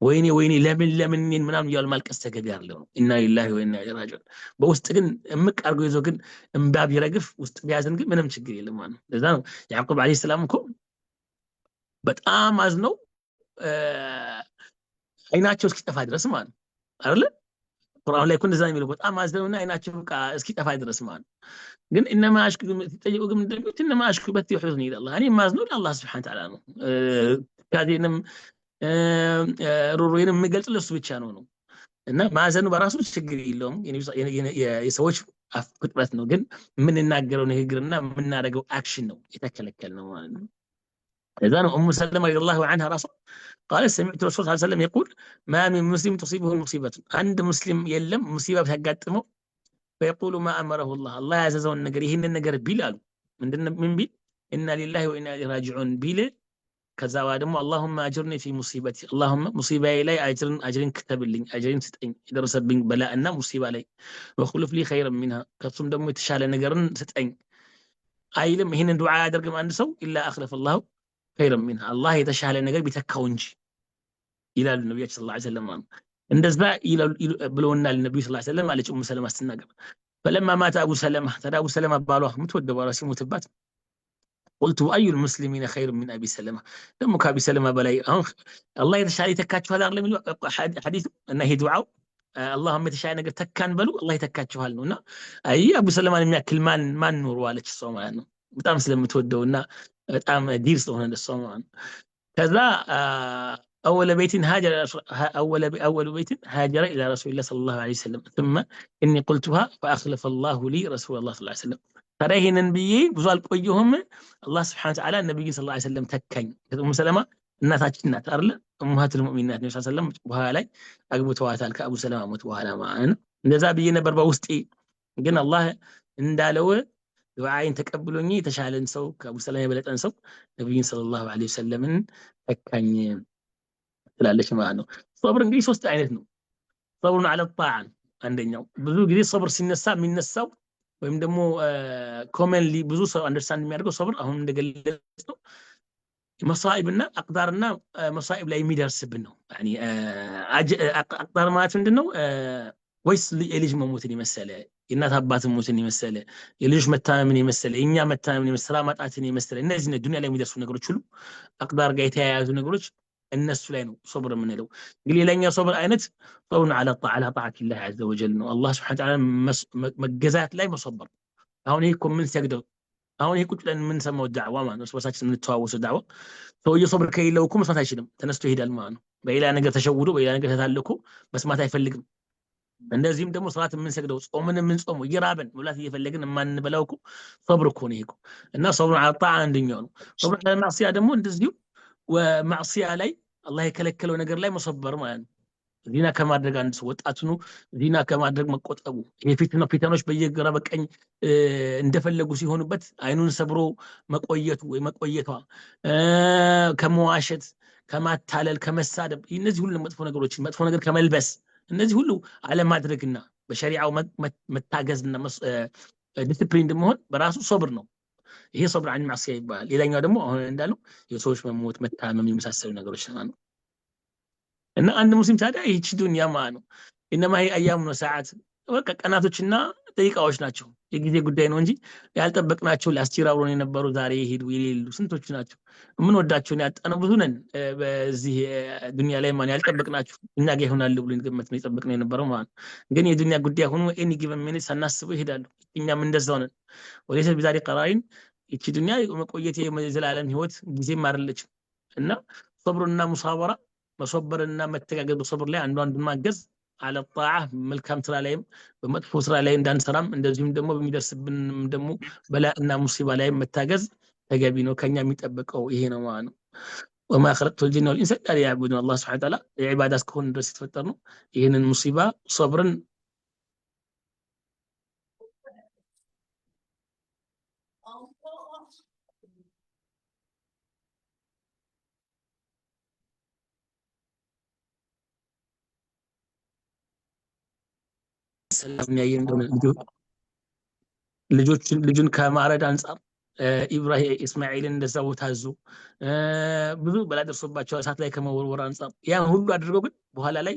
ወይኔ ወይኔ ለምን እኔን ምናምን እያሉ ማልቀስ ተገቢ አይደለም ነው ኢና ሊላሂ ወኢና ኢለይሂ ራጂዑን በውስጥ ግን እምቅ አድርጎ ይዞ ግን እንባ ቢረግፍ ውስጥ ቢያዝን ግን ምንም ችግር የለም ማለት ነው ለዛ ነው ያዕቁብ አለይሂ ሰላም እኮ በጣም አዝነው አይናቸው እስኪጠፋ ድረስ ማለት ነው አይደል ቁርአን ላይ እኮ እንደዛ ነው የሚለው በጣም አዝነውና አይናቸው በቃ እስኪጠፋ ድረስ ማለት ነው ግን እነማ አሽኩ ሲጠይቁ ግን እንደሚሉት እነማ አሽኩ በቲ ሁዝኒ ኢላላህ እኔ ማዝነው ለአላህ ስብሐ ወተዓላ ነው ካዲንም ሩሩይንም የሚገልጽ ለሱ ብቻ ነው እና ማዘኑ በራሱ ችግር የለውም የሰዎች ፍጥረት ነው ግን የምንናገረው ንግግርና የምናደርገው አክሽን ነው የተከለከለ ነው ማለት ነው إذا أم سلمة رضي الله عنها رسول قال سمعت الرسول صلى الله عليه وسلم يقول ما من مسلم تصيبه مصيبة عند مسلم يلم مصيبة تقدمه فيقول ما أمره الله عززه النجر يهن النجر بلال من بيل إنا لله وإنا إليه راجعون بيل كذا وادم اللهم أجرني في مصيبتي اللهم مصيبة إلي أجرين كتب لي أجرين ستين إذا رسب بلاءنا مصيبة لي وخلف لي خيرا منها كصم دم يتشال نجرن ستين أيلم هنا دعاء درجة ما نسوا إلا أخلف الله خيرا منها الله يتشال نجر بتكونجي إلى النبي صلى الله عليه وسلم እንደዛ ብለውና ለነብዩ ሰለላሁ ዐለይሂ ወሰለም አለች ኡሙ ሰለማ ስትናገር فلما مات ابو سلمة ባሏ ምትወደው ባሏ ሲሞትባት قلت اي المسلمين خير من ابي سلمة ደሞ ከአቢ ሰለማ በላይ አሁን አላህ የተሻለ ይተካችኋል አይደል የሚለው ሐዲስ እና ይሄ ዱዓው اللهم የተሻለ ነገር ተካን በሉ አላህ ይተካችኋል ነውና አይ አቡ ሰለማን የሚያክል ማን ኖሮ አለች እሷ ማለት ነው በጣም ስለምትወደውና በጣም ዲር ስለሆነ እሷ ማለት ነው ከዛ أول بيت هاجر إلى رسول الله صلى الله عليه وسلم ثم إني قلتها فأخلف الله لي رسول الله صلى الله عليه وسلم ترى نبي بزال قيهم الله سبحانه وتعالى النبي صلى الله عليه وسلم تكين أم سلمة እናታችን ናት አይደል ኡማሃት المؤمنات ነብዩ ሰለላሁ ዐለይሂ ወሰለም በኋላ ላይ አግብተዋታል ከአቡ ሰለማ ሞት በኋላ ማለት ነው እንደዛ ብዬ ነበር በውስጤ ግን አላህ እንዳለው ዱዓይን ተቀብሎኝ የተሻለን ሰው ከአቡ ሰለማ የበለጠን ሰው ነብዩ ሰለላሁ ዐለይሂ ወሰለምን ተካኝ ትላለች ማለት ነው ሶብር እንግዲህ ሶስት አይነት ነው ሶብሩን على الطاعه አንደኛው ብዙ ጊዜ ሶብር ሲነሳ የሚነሳው ወይም ደግሞ ኮመንሊ ብዙ ሰው አንደርስታንድ የሚያደርገው ሶብር አሁን እንደገለጽነው መሳኢብና አቅዳርና መሳኢብ ላይ የሚደርስብን ነው يعني አቅዳር ማለት ምንድነው ወይስ የልጅ መሞትን የመሰለ የእናት አባትን ሞትን የመሰለ የልጅ መታመምን የመሰለ እኛ መታመምን የመሰለ ማጣትን የመሰለ እነዚህ ዱንያ ላይ የሚደርሱ ነገሮች ሁሉ አቅዳር ጋር የተያያዙ ነገሮች الناس ላይ ነው ሶብር የምንለው እንግዲህ ሌላኛው ሶብር አይነት ሶብሩን على طاعة الله عز وجل ነው አላህ Subhanahu Wa Ta'ala መገዛት ላይ መሶበር አሁን ይሄ እኮ ምን ሰግደው አሁን ይሄ ቁጭ ብለን የምንሰማው ዳዕዋ ማለት ነው ስበሳችን የምንተዋወሰው ዳዕዋ ሰውዬው ሶብር ከሌለው እኮ መስማት አይችልም ተነስቶ ይሄዳል ማለት ነው በሌላ ነገር ተሸውዶ በሌላ ነገር ተታልኮ መስማት አይፈልግም እንደዚህም ደግሞ ሰላት የምንሰግደው ጾምን የምንጾመው እየራበን መብላት እየፈለግን የማንበላው እኮ ሶብር እኮ ነው ይሄ እና ሶብሩን على طاعة አንደኛው ነው ሶብር على ማዕሲያ ደግሞ እንደዚሁ ومعصيه ላይ አላህ የከለከለው ነገር ላይ መሰበር ማለት ነው ዚና ከማድረግ አንድ ሰው ወጣቱ ነው ዚና ከማድረግ መቆጠቡ የፊተኖች በየግራ በቀኝ እንደፈለጉ ሲሆኑበት አይኑን ሰብሮ መቆየቱ ወይ መቆየቷ ከመዋሸት ከማታለል ከመሳደብ እነዚህ ሁሉ መጥፎ ነገር ከመልበስ እነዚህ ሁሉ አለማድረግና በሸሪዓው መታገዝና ዲሲፕሊን እንደሆነ በራሱ ሶብር ነው ይሄ ሶብር عن ማዕሲያ ይባላል ሌላኛው ደግሞ አሁን እንዳለው የሰዎች መሞት መታመም የመሳሰሉ ነገሮች ነው እና አንድ ሙስሊም ታዲያ ይህች ዱንያ ማለት ነው እነማ هي ايام وساعات በቃ ቀናቶችና ደቂቃዎች ናቸው የጊዜ ጉዳይ ነው እንጂ ያልጠበቅናቸው ላስቲራውሮን የነበሩ ዛሬ ይሄዱ ይሌሉ ስንቶች ናቸው ምን ወዳቸውን ያጣነው ብዙ ነን በዚህ ዱንያ ላይ ማን ያልጠበቅናቸው እኛ ጋር ይሆናል ብሎ እንገመት ነው የጠበቅነው የነበረው ማለት ግን የዱንያ ጉዳይ ሆኖ ኤኒ ጊቨን ሚኒት ሳናስበው ይሄዳሉ እኛም እንደዛው ነን ወለሰ ቢዛሪ ቀራይን እቺ ዱንያ መቆየት የዘላለም ህይወት ጊዜም አይደለችም እና ሶብርና ሙሳበራ መሶበርና መተጋገዝ በሶብር ላይ አንዱን ማገዝ على الطاعه መልካም ስራ ላይም በመጥፎ ስራ ላይ እንዳንሰራም እንደዚሁም ደግሞ በሚደርስብን ደግሞ በላእና ሙሲባ ላይ መታገዝ ተገቢ ነው ከኛ የሚጠበቀው ይሄ ነው ማለት ነው وما خلقت الجن والانس الا ليعبدون الله سبحانه وتعالى የዒባዳ እስከሆነ ድረስ የተፈጠር ነው ይሄንን ሙሲባ ሶብርን ሰላም ያየን እንደሆነ ልጁን ከማረድ አንጻር ኢብራሂም ኢስማኤልን እንደዛው ታዙ ብዙ በላ ደርሶባቸው እሳት ላይ ከመወርወር አንጻር ያን ሁሉ አድርገው ግን በኋላ ላይ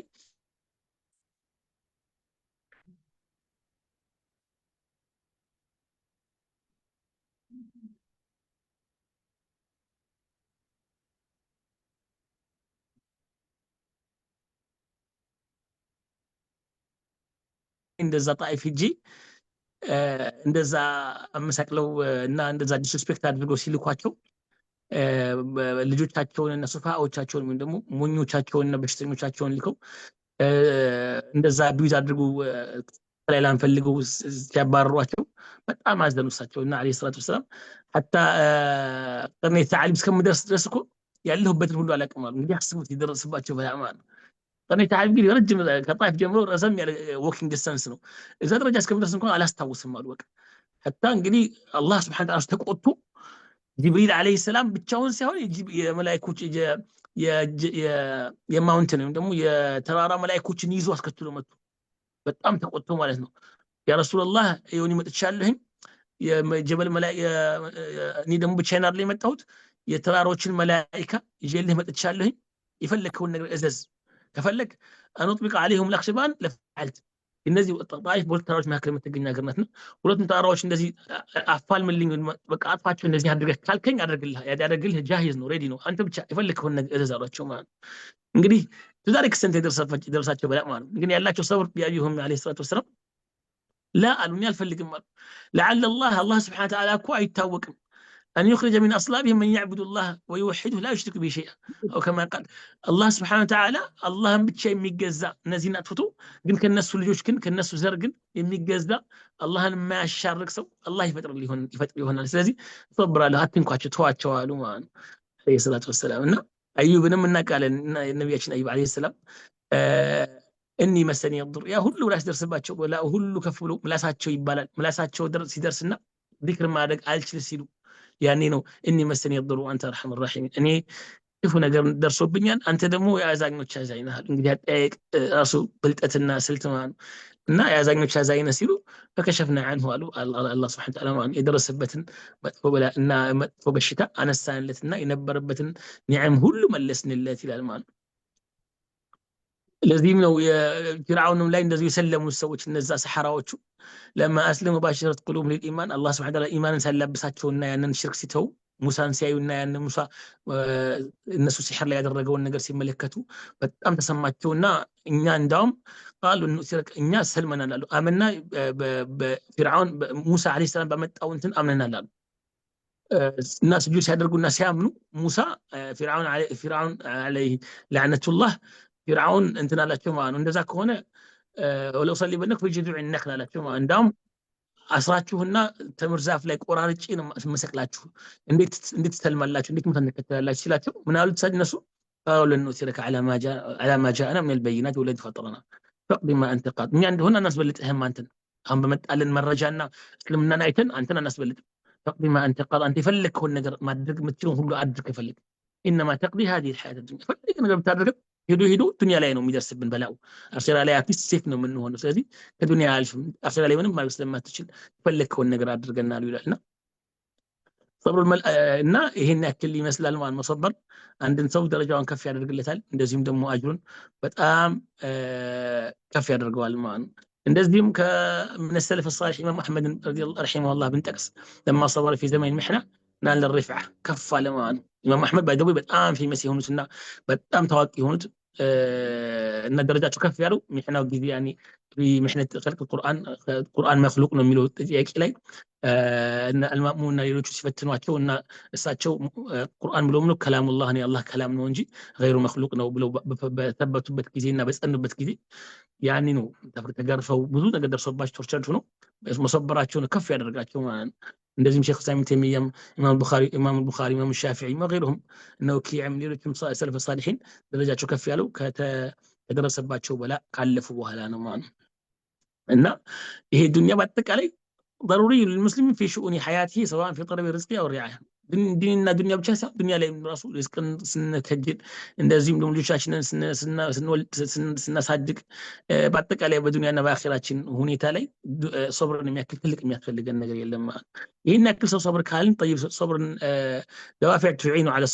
እንደዛ ጣይፍ ሂጂ እንደዛ አመሳቅለው እና እንደዛ ዲስሪስፔክት አድርገው ሲልኳቸው ልጆቻቸውን እና ሱፋዎቻቸውን ወይም ደግሞ ሞኞቻቸውን እና በሽተኞቻቸውን ልከው እንደዛ ቢዩዝ አድርጉ ላይ ላንፈልገው ሲያባርሯቸው በጣም አዘኑ እሳቸው እና አለይሂ ሰላቱ ወሰላም ሐታ ቀርኔ ተዓሊም እስከምደርስ ድረስ እኮ ያለሁበትን ሁሉ አላውቅም አሉ። እንግዲህ አስቡት የደረሰባቸው በላ ማለት ቀርኔ ተዓሊም እንግዲህ ረጅም ከጣይፍ ጀምሮ ረዘም ያለ ዎኪንግ ዲስታንስ ነው። እዛ ደረጃ እስከምደርስ እንኳን አላስታውስም አሉ። በቃ ሐታ እንግዲህ አላህ ሱብሓነሁ ወተዓላ ተቆጥቶ ጅብሪል አለይሂ ሰላም ብቻውን ሳይሆን የመላእክቶች የማውንቴን ወይም ደግሞ የተራራ መላእክቶችን ይዞ አስከትሎ መጡ። በጣም ተቆጥቶ ማለት ነው። ያ ረሱላህ ይሁን መጥቻለሁኝ የጀበል መላእክት እኔ ደግሞ ብቻዬን አይደል የመጣሁት የተራሮችን መላእክት ይዤልህ መጥቻለሁኝ የፈለከውን ነገር እዘዝ ከፈለክ አንጥብቅ عليهم الاخشبان ለፈዓልት እነዚህ ጣይፍ በሁለት ተራሮች መካከል የምትገኝ ሀገር ናት። ሁለቱም ተራራዎች እንደዚህ አፋል መልኝ በቃ አጥፋቸው እንደዚህ አድርገህ ካልከኝ ያደርግልህ ጃሂዝ ነው ሬዲ ነው አንተ ብቻ የፈለከውን ነገር እዘዝ አሏቸው ማለት ነው። እንግዲህ ትዛሬ ክሰንት የደረሳቸው በላ ማለት ነው። ግን ያላቸው ሰብር ቢያዩሁም አለይሂ ሰላቱ ወሰላም لا አሉኝ አልፈልግም አሉ። لعل الله سبحانه وتعالى እኮ አይታወቅም أن يخرج من أصلابهم من يعبد الله ويوحده لا يشرك به شيئا أو كما قال الله سبحانه وتعالى الله بتشي يميجزا نزينا تفتو ግን ከነሱ ልጆች ግን ከነሱ ዘር ግን የሚገዛ አላህን የማያሻርክ ሰው አላህ ይፈጥር ይሆናል። ስለዚህ ተብራለህ አትንኳቸው ተዋቸው አሉ ማለት ነው አለይሂ ሰላቱ ወሰላም። እና አዩብንም እናውቃለን ነብያችን አዩብ አለይሂ ሰላም እኒ መሰኒ የضر ያ ሁሉ ራስ ደርስባቸው ወላ ሁሉ ከፍ ብሎ ምላሳቸው ይባላል ምላሳቸው ሲደርስና ዚክር ማድረግ አልችል ሲሉ ያኔ ነው እኒ መሰኒ የضر አንተ አርሐም الراحمين እኔ ክፉ ነገር ደርሶብኛል አንተ ደግሞ የአዛኞች አዛኝ ነህ። እንግዲህ አጠያየቅ ራሱ ብልጠትና ስልት ማለት እና የአዛኞች አዛኝ ነህ ሲሉ ፈከሸፍና عنه አሉ አላህ Subhanahu Wa Ta'ala የደረሰበትን መጥፎ በላ እና መጥፎ በሽታ አነሳንለትና የነበረበትን ኒዓም ሁሉ መለስንለት ይላል ማለት ነው። ለዚህም ነው የፊርዓውንም ላይ እንደዚህ የሰለሙት ሰዎች እነዛ ሰሐራዎቹ ለማ አስለሙ ባሽረት ቁሉብ ለኢማን አላህ Subhanahu Wa Ta'ala ኢማንን ሳላብሳቸውና ያንን ሽርክ ሲተው ሙሳን ሲያዩና ያንን ሙሳ እነሱ ሲሕር ላይ ያደረገውን ነገር ሲመለከቱ በጣም ተሰማቸውና እኛ እንዳውም ቃሉ እኛ ሰልመናል አሉ። አመና በፊርዓውን ሙሳ አለይሂ ሰላም በመጣው እንትን አምነናል አሉ። እና ስጁድ ሲያደርጉና ሲያምኑ ሙሳ ፊርዓውን አለይሂ ለዕነቱላህ ፊርዓውን እንትን አላቸው ማለት ነው። እንደዛ ከሆነ ወለው ሰሊበነክ በጅዱዕ النخل አላቸው ማለት እንዳውም አስራችሁና ተምር ዛፍ ላይ ቆራርጬ ነው መሰቅላችሁ እንዴት ተልማላችሁ እንዴት ተከተላላችሁ ሲላቸው ምን አሉት እነሱ قالوا لن نؤثرك على ما جاءنا من البينات والذي فطرنا فاقض ما انت قاض እኛ እንደሆነ እናስበልጥህም አንተን አሁን በመጣልን መረጃና እስልምናን አይተን አንተን እናስበልጥ فاقض ما انت قاض አንተ የፈለከውን ነገር ማድረግ የምትችለው ሁሉ አድርግ ከፈለክ انما تقضي هذه الحياه الدنيا ፈለክ ነገር ብታደርግ ሄዶ ዱንያ ላይ ነው የሚደርስብን በላው አኺራ ላይ አትሊስት ሴፍ ነው የምንሆነው። ስለዚህ ከዱንያ አልፍም አኺራ ላይ ምንም ማለት ስለማትችል ፈለከውን ነገር አድርገናል ይላልና ሰብር እና ይሄን ያክል ይመስላል ማለት ነው። ሰብር አንድን ሰው ደረጃውን ከፍ ያደርግለታል፣ እንደዚህም ደግሞ አጅሩን በጣም ከፍ ያደርገዋል ማለት ነው። እንደዚህም ከምን السلف الصالح ኢማም አህመድ ረሂመሁ ላህ ብንጠቅስ ለማ ሰበረ في زمن المحنة ናል الرفعة ከፍ አለ ማለት ነው። ኢማም አህመድ ባይደው በጣም ፌመስ የሆኑትና በጣም ታዋቂ የሆኑት እና ደረጃቸው ከፍ ያለው ሚሕናው ጊዜ ያኒ በሚሕነት ኸልቅ ቁርአን መክሉቅ ነው የሚለው ጥያቄ ላይ እና አልማሙና ሌሎቹ ሲፈትኗቸው እና እሳቸው ቁርአን ብለው ነው ከላሙላህ ነው የአላህ ከላም ነው እንጂ غير መክሉቅ ነው ብለው በተበቱበት ጊዜና በጸኑበት ጊዜ ያኒ ነው ተገርፈው ብዙ ነገር ደርሶባቸው ቶርቸር ነው መሰበራቸውን ከፍ ያደርጋቸው ማለት ነው። እንደዚህም ሼክ ሳይም ተሚያም ኢማም ቡኻሪ ኢማም ሻፊዒ ወገይሩም ነው ኪዕም ሌሎችም ሰለፍ ሳሊሒን ደረጃቸው ከፍ ያለው ከተደረሰባቸው በላ ካለፉ በኋላ ነው ማለት ነው። እና ይሄ ዱንያ በአጠቃላይ ضروري للمسلم في شؤون حياته سواء في طلب الرزق او الرعايه ዲንና ዱንያ ብቻ ሳይሆን ዱንያ ላይ ራሱ ሪዝቅን ስንከጅል እንደዚሁም ደግሞ ልጆቻችንን ስናሳድግ በአጠቃላይ በዱንያና በአኺራችን ሁኔታ ላይ ሶብርን የሚያክል ትልቅ የሚያስፈልገን ነገር የለም ማለት ይህን ያክል ሰው ሶብር ካልን ጠይብ ሶብርን ደዋፊዕ ትዒኑ ዐለ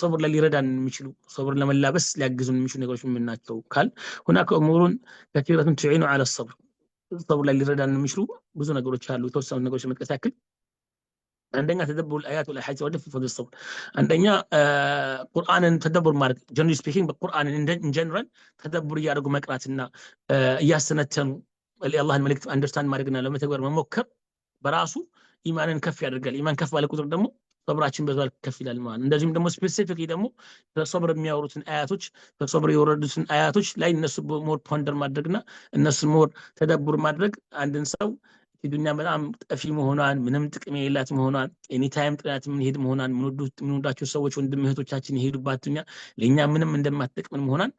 ሶብር ላይ ሊረዳን የሚችሉ ሶብር ለመላበስ ሊያግዙን የሚችሉ ነገሮች ምን ናቸው ካል ሁናከ እሙሩን ከሲረቱን ትዒኑ ዐለ ሶብር ላይ ሊረዳን የሚችሉ ብዙ ነገሮች አሉ የተወሰኑ ነገሮች መጥቀስ ያክል عندنا تدبر الآيات والأحاديث ودف فضل الصبر عندنا قرآن تدبر مارك generally speaking بالقرآن in general تدبر يارجو مقراتنا يا سنة اللي الله الملك understand ماركنا لما تقدر ممكر براسه إيمانا كف يرجع إيمان كف على قدر دمه صبراتين بذل كف إلى المان لازم دمه specifically دمه الصبر مياورتن آياتوش الصبر يوردسن آياتوش لا الناس مور ponder مادرجنا الناس مور تدبر مادرج عندنا سو الدنيا በጣም ጠፊ መሆኗን ምንም ጥቅም የላት መሆኗን ኤኒ ታይም ጥናት ምን ሄድ መሆኗን ምንወዳቸው ሰዎች ወንድም እህቶቻችን ይሄዱባት ዱንያ ለኛ ምንም እንደማትጠቅም መሆኗን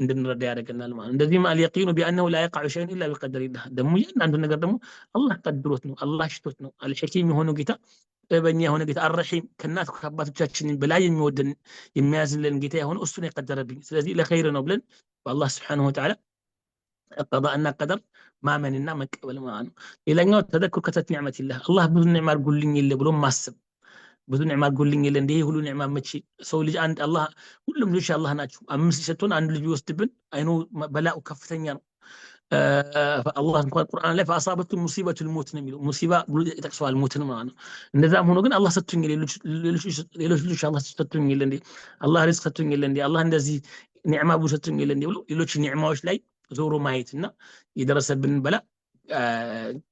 እንድንረዳ ያደርገናል ማለት እንደዚህ ማለት የቂኑ بانه لا يقع شيء الا بقدر الله ደሞ አንዱ ነገር ደሞ አላህ ቀድሮት ነው አላህ ሽቶት ነው አልሐኪም የሆነው ጌታ በእኛ የሆነ ጌታ አርሂም ከናት ከአባቶቻችን በላይ የሚወደን የሚያዝልን ጌታ የሆነ እሱ ነው የቀደረብኝ ስለዚህ ለኸይር ነው ብለን በአላህ Subhanahu Wa Ta'ala قضاءنا قدر ما مننا مقبل معنا ሌላኛው ተደክሩ ከተት ኒዕመት الله አላህ ብዙ ኒዕማ አድርጎልኝ ይለ ብሎ ማሰብ ብዙ ኒዕማ አድርጎልኝ ይለ እንዴ ሁሉ ኒዕማ መቼ ሰው ልጅ አንድ አላህ ሁሉም ልጅ አላህ ናቸው አምስት ሰጥቶን አንድ ልጅ ይወስድብን አይኑ በላኡ ከፍተኛ ነው አላህ እንኳን ቁርአን ላይ فاصابتكم مصيبه الموت ነው የሚለው ሙሲባ ብሎ ይጠቅሰዋል ሞትን ማለት ነው እንደዛም ሆኖ ግን አላህ ሰጥቶኝ ሌሎች ልጅ አላህ ሰጥቶኝ ይለ እንዴ አላህ ሪዝቅ ሰጥቶኝ ይለ እንዴ አላህ እንደዚህ ኒዕማ ብዙ ሰጥቶኝ ይለ እንዴ ብሎ ሌሎች ኒዕማዎች ላይ ዞሮ ማየትና የደረሰብን በላ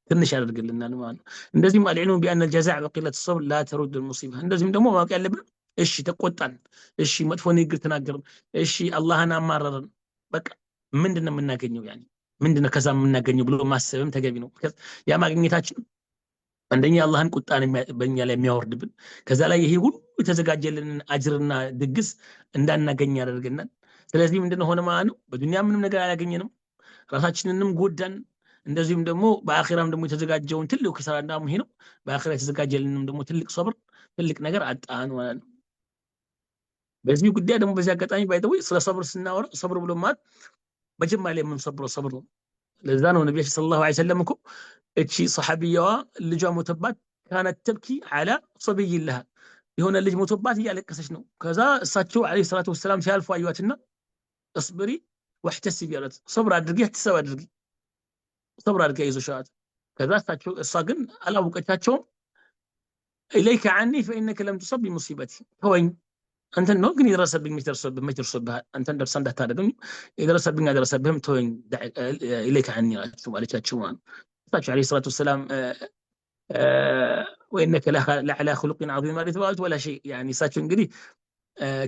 ትንሽ ያደርግልናል ማለት ነው እንደዚህም አልዕልሙ بان الجزاء وقله الصبر لا ترد المصيبه እንደዚህም ደግሞ ማወቅ ያለብን እሺ ተቆጣን እሺ መጥፎ ንግግር ተናገርን እሺ አላህን አማረርን በቃ ምንድነው የምናገኘው ያኒ ምንድነው ከዛ የምናገኘው ብሎ ማሰብም ተገቢ ነው ያ ማግኘታችን አንደኛ አላህን ቁጣን በእኛ ላይ የሚያወርድብን ከዛ ላይ ይሄ ሁሉ የተዘጋጀልን አጅርና ድግስ እንዳናገኝ ያደርገናል ስለዚህ ምንድነው ሆነ ማለት ነው በዱንያ ምንም ነገር አላገኘንም ራሳችንንም ጎዳን እንደዚህም ደግሞ በአኺራም ደግሞ የተዘጋጀውን ትልቅ ኪሳራ እንዳም ይሄ ነው በአኺራ የተዘጋጀልንም ደግሞ ትልቅ ሶብር ትልቅ ነገር አጣን ማለት ነው በዚህ ጉዳይ ደግሞ በዚህ አጋጣሚ ባይተው ስለ ሶብር ስናወራ ሶብር ብሎ ማለት መጀመሪያ ላይ የምንሰብረው ሶብር ነው ለዛ ነው ነብዩ ሰለላሁ ዐለይሂ ወሰለም እኮ እቺ ሰሐቢያዋ ልጇ ሞተባት كانت تبكي على صبي لها የሆነ ልጅ ሞተባት እያለቀሰች ነው ከዛ እሳቸው ዐለይሂ ሰላቱ ወሰለም ሲያልፉ አዩዋትና اصبري واحتسبي ያለት ሶብር አድርጊ ተሰብ አድርጊ ሶብር አድርጊ ይዞሻት ከዛ እሷ ግን አላወቀቻቸው إليك عني فإنك لم تصب بمصيبتي ተወኝ አንተ ነው ግን ይደረሰብኝ መተርሰብህ አንተ እንደርሳ እንዳታደርግም ይደረሰብህም ተወኝ إليك عني አለቻቸው ማለት እሳቸው ዐለይሂ ሰላቱ ወሰለም وإنك لعلى خلق عظيم ما ولا شيء يعني እሳቸው እንግዲህ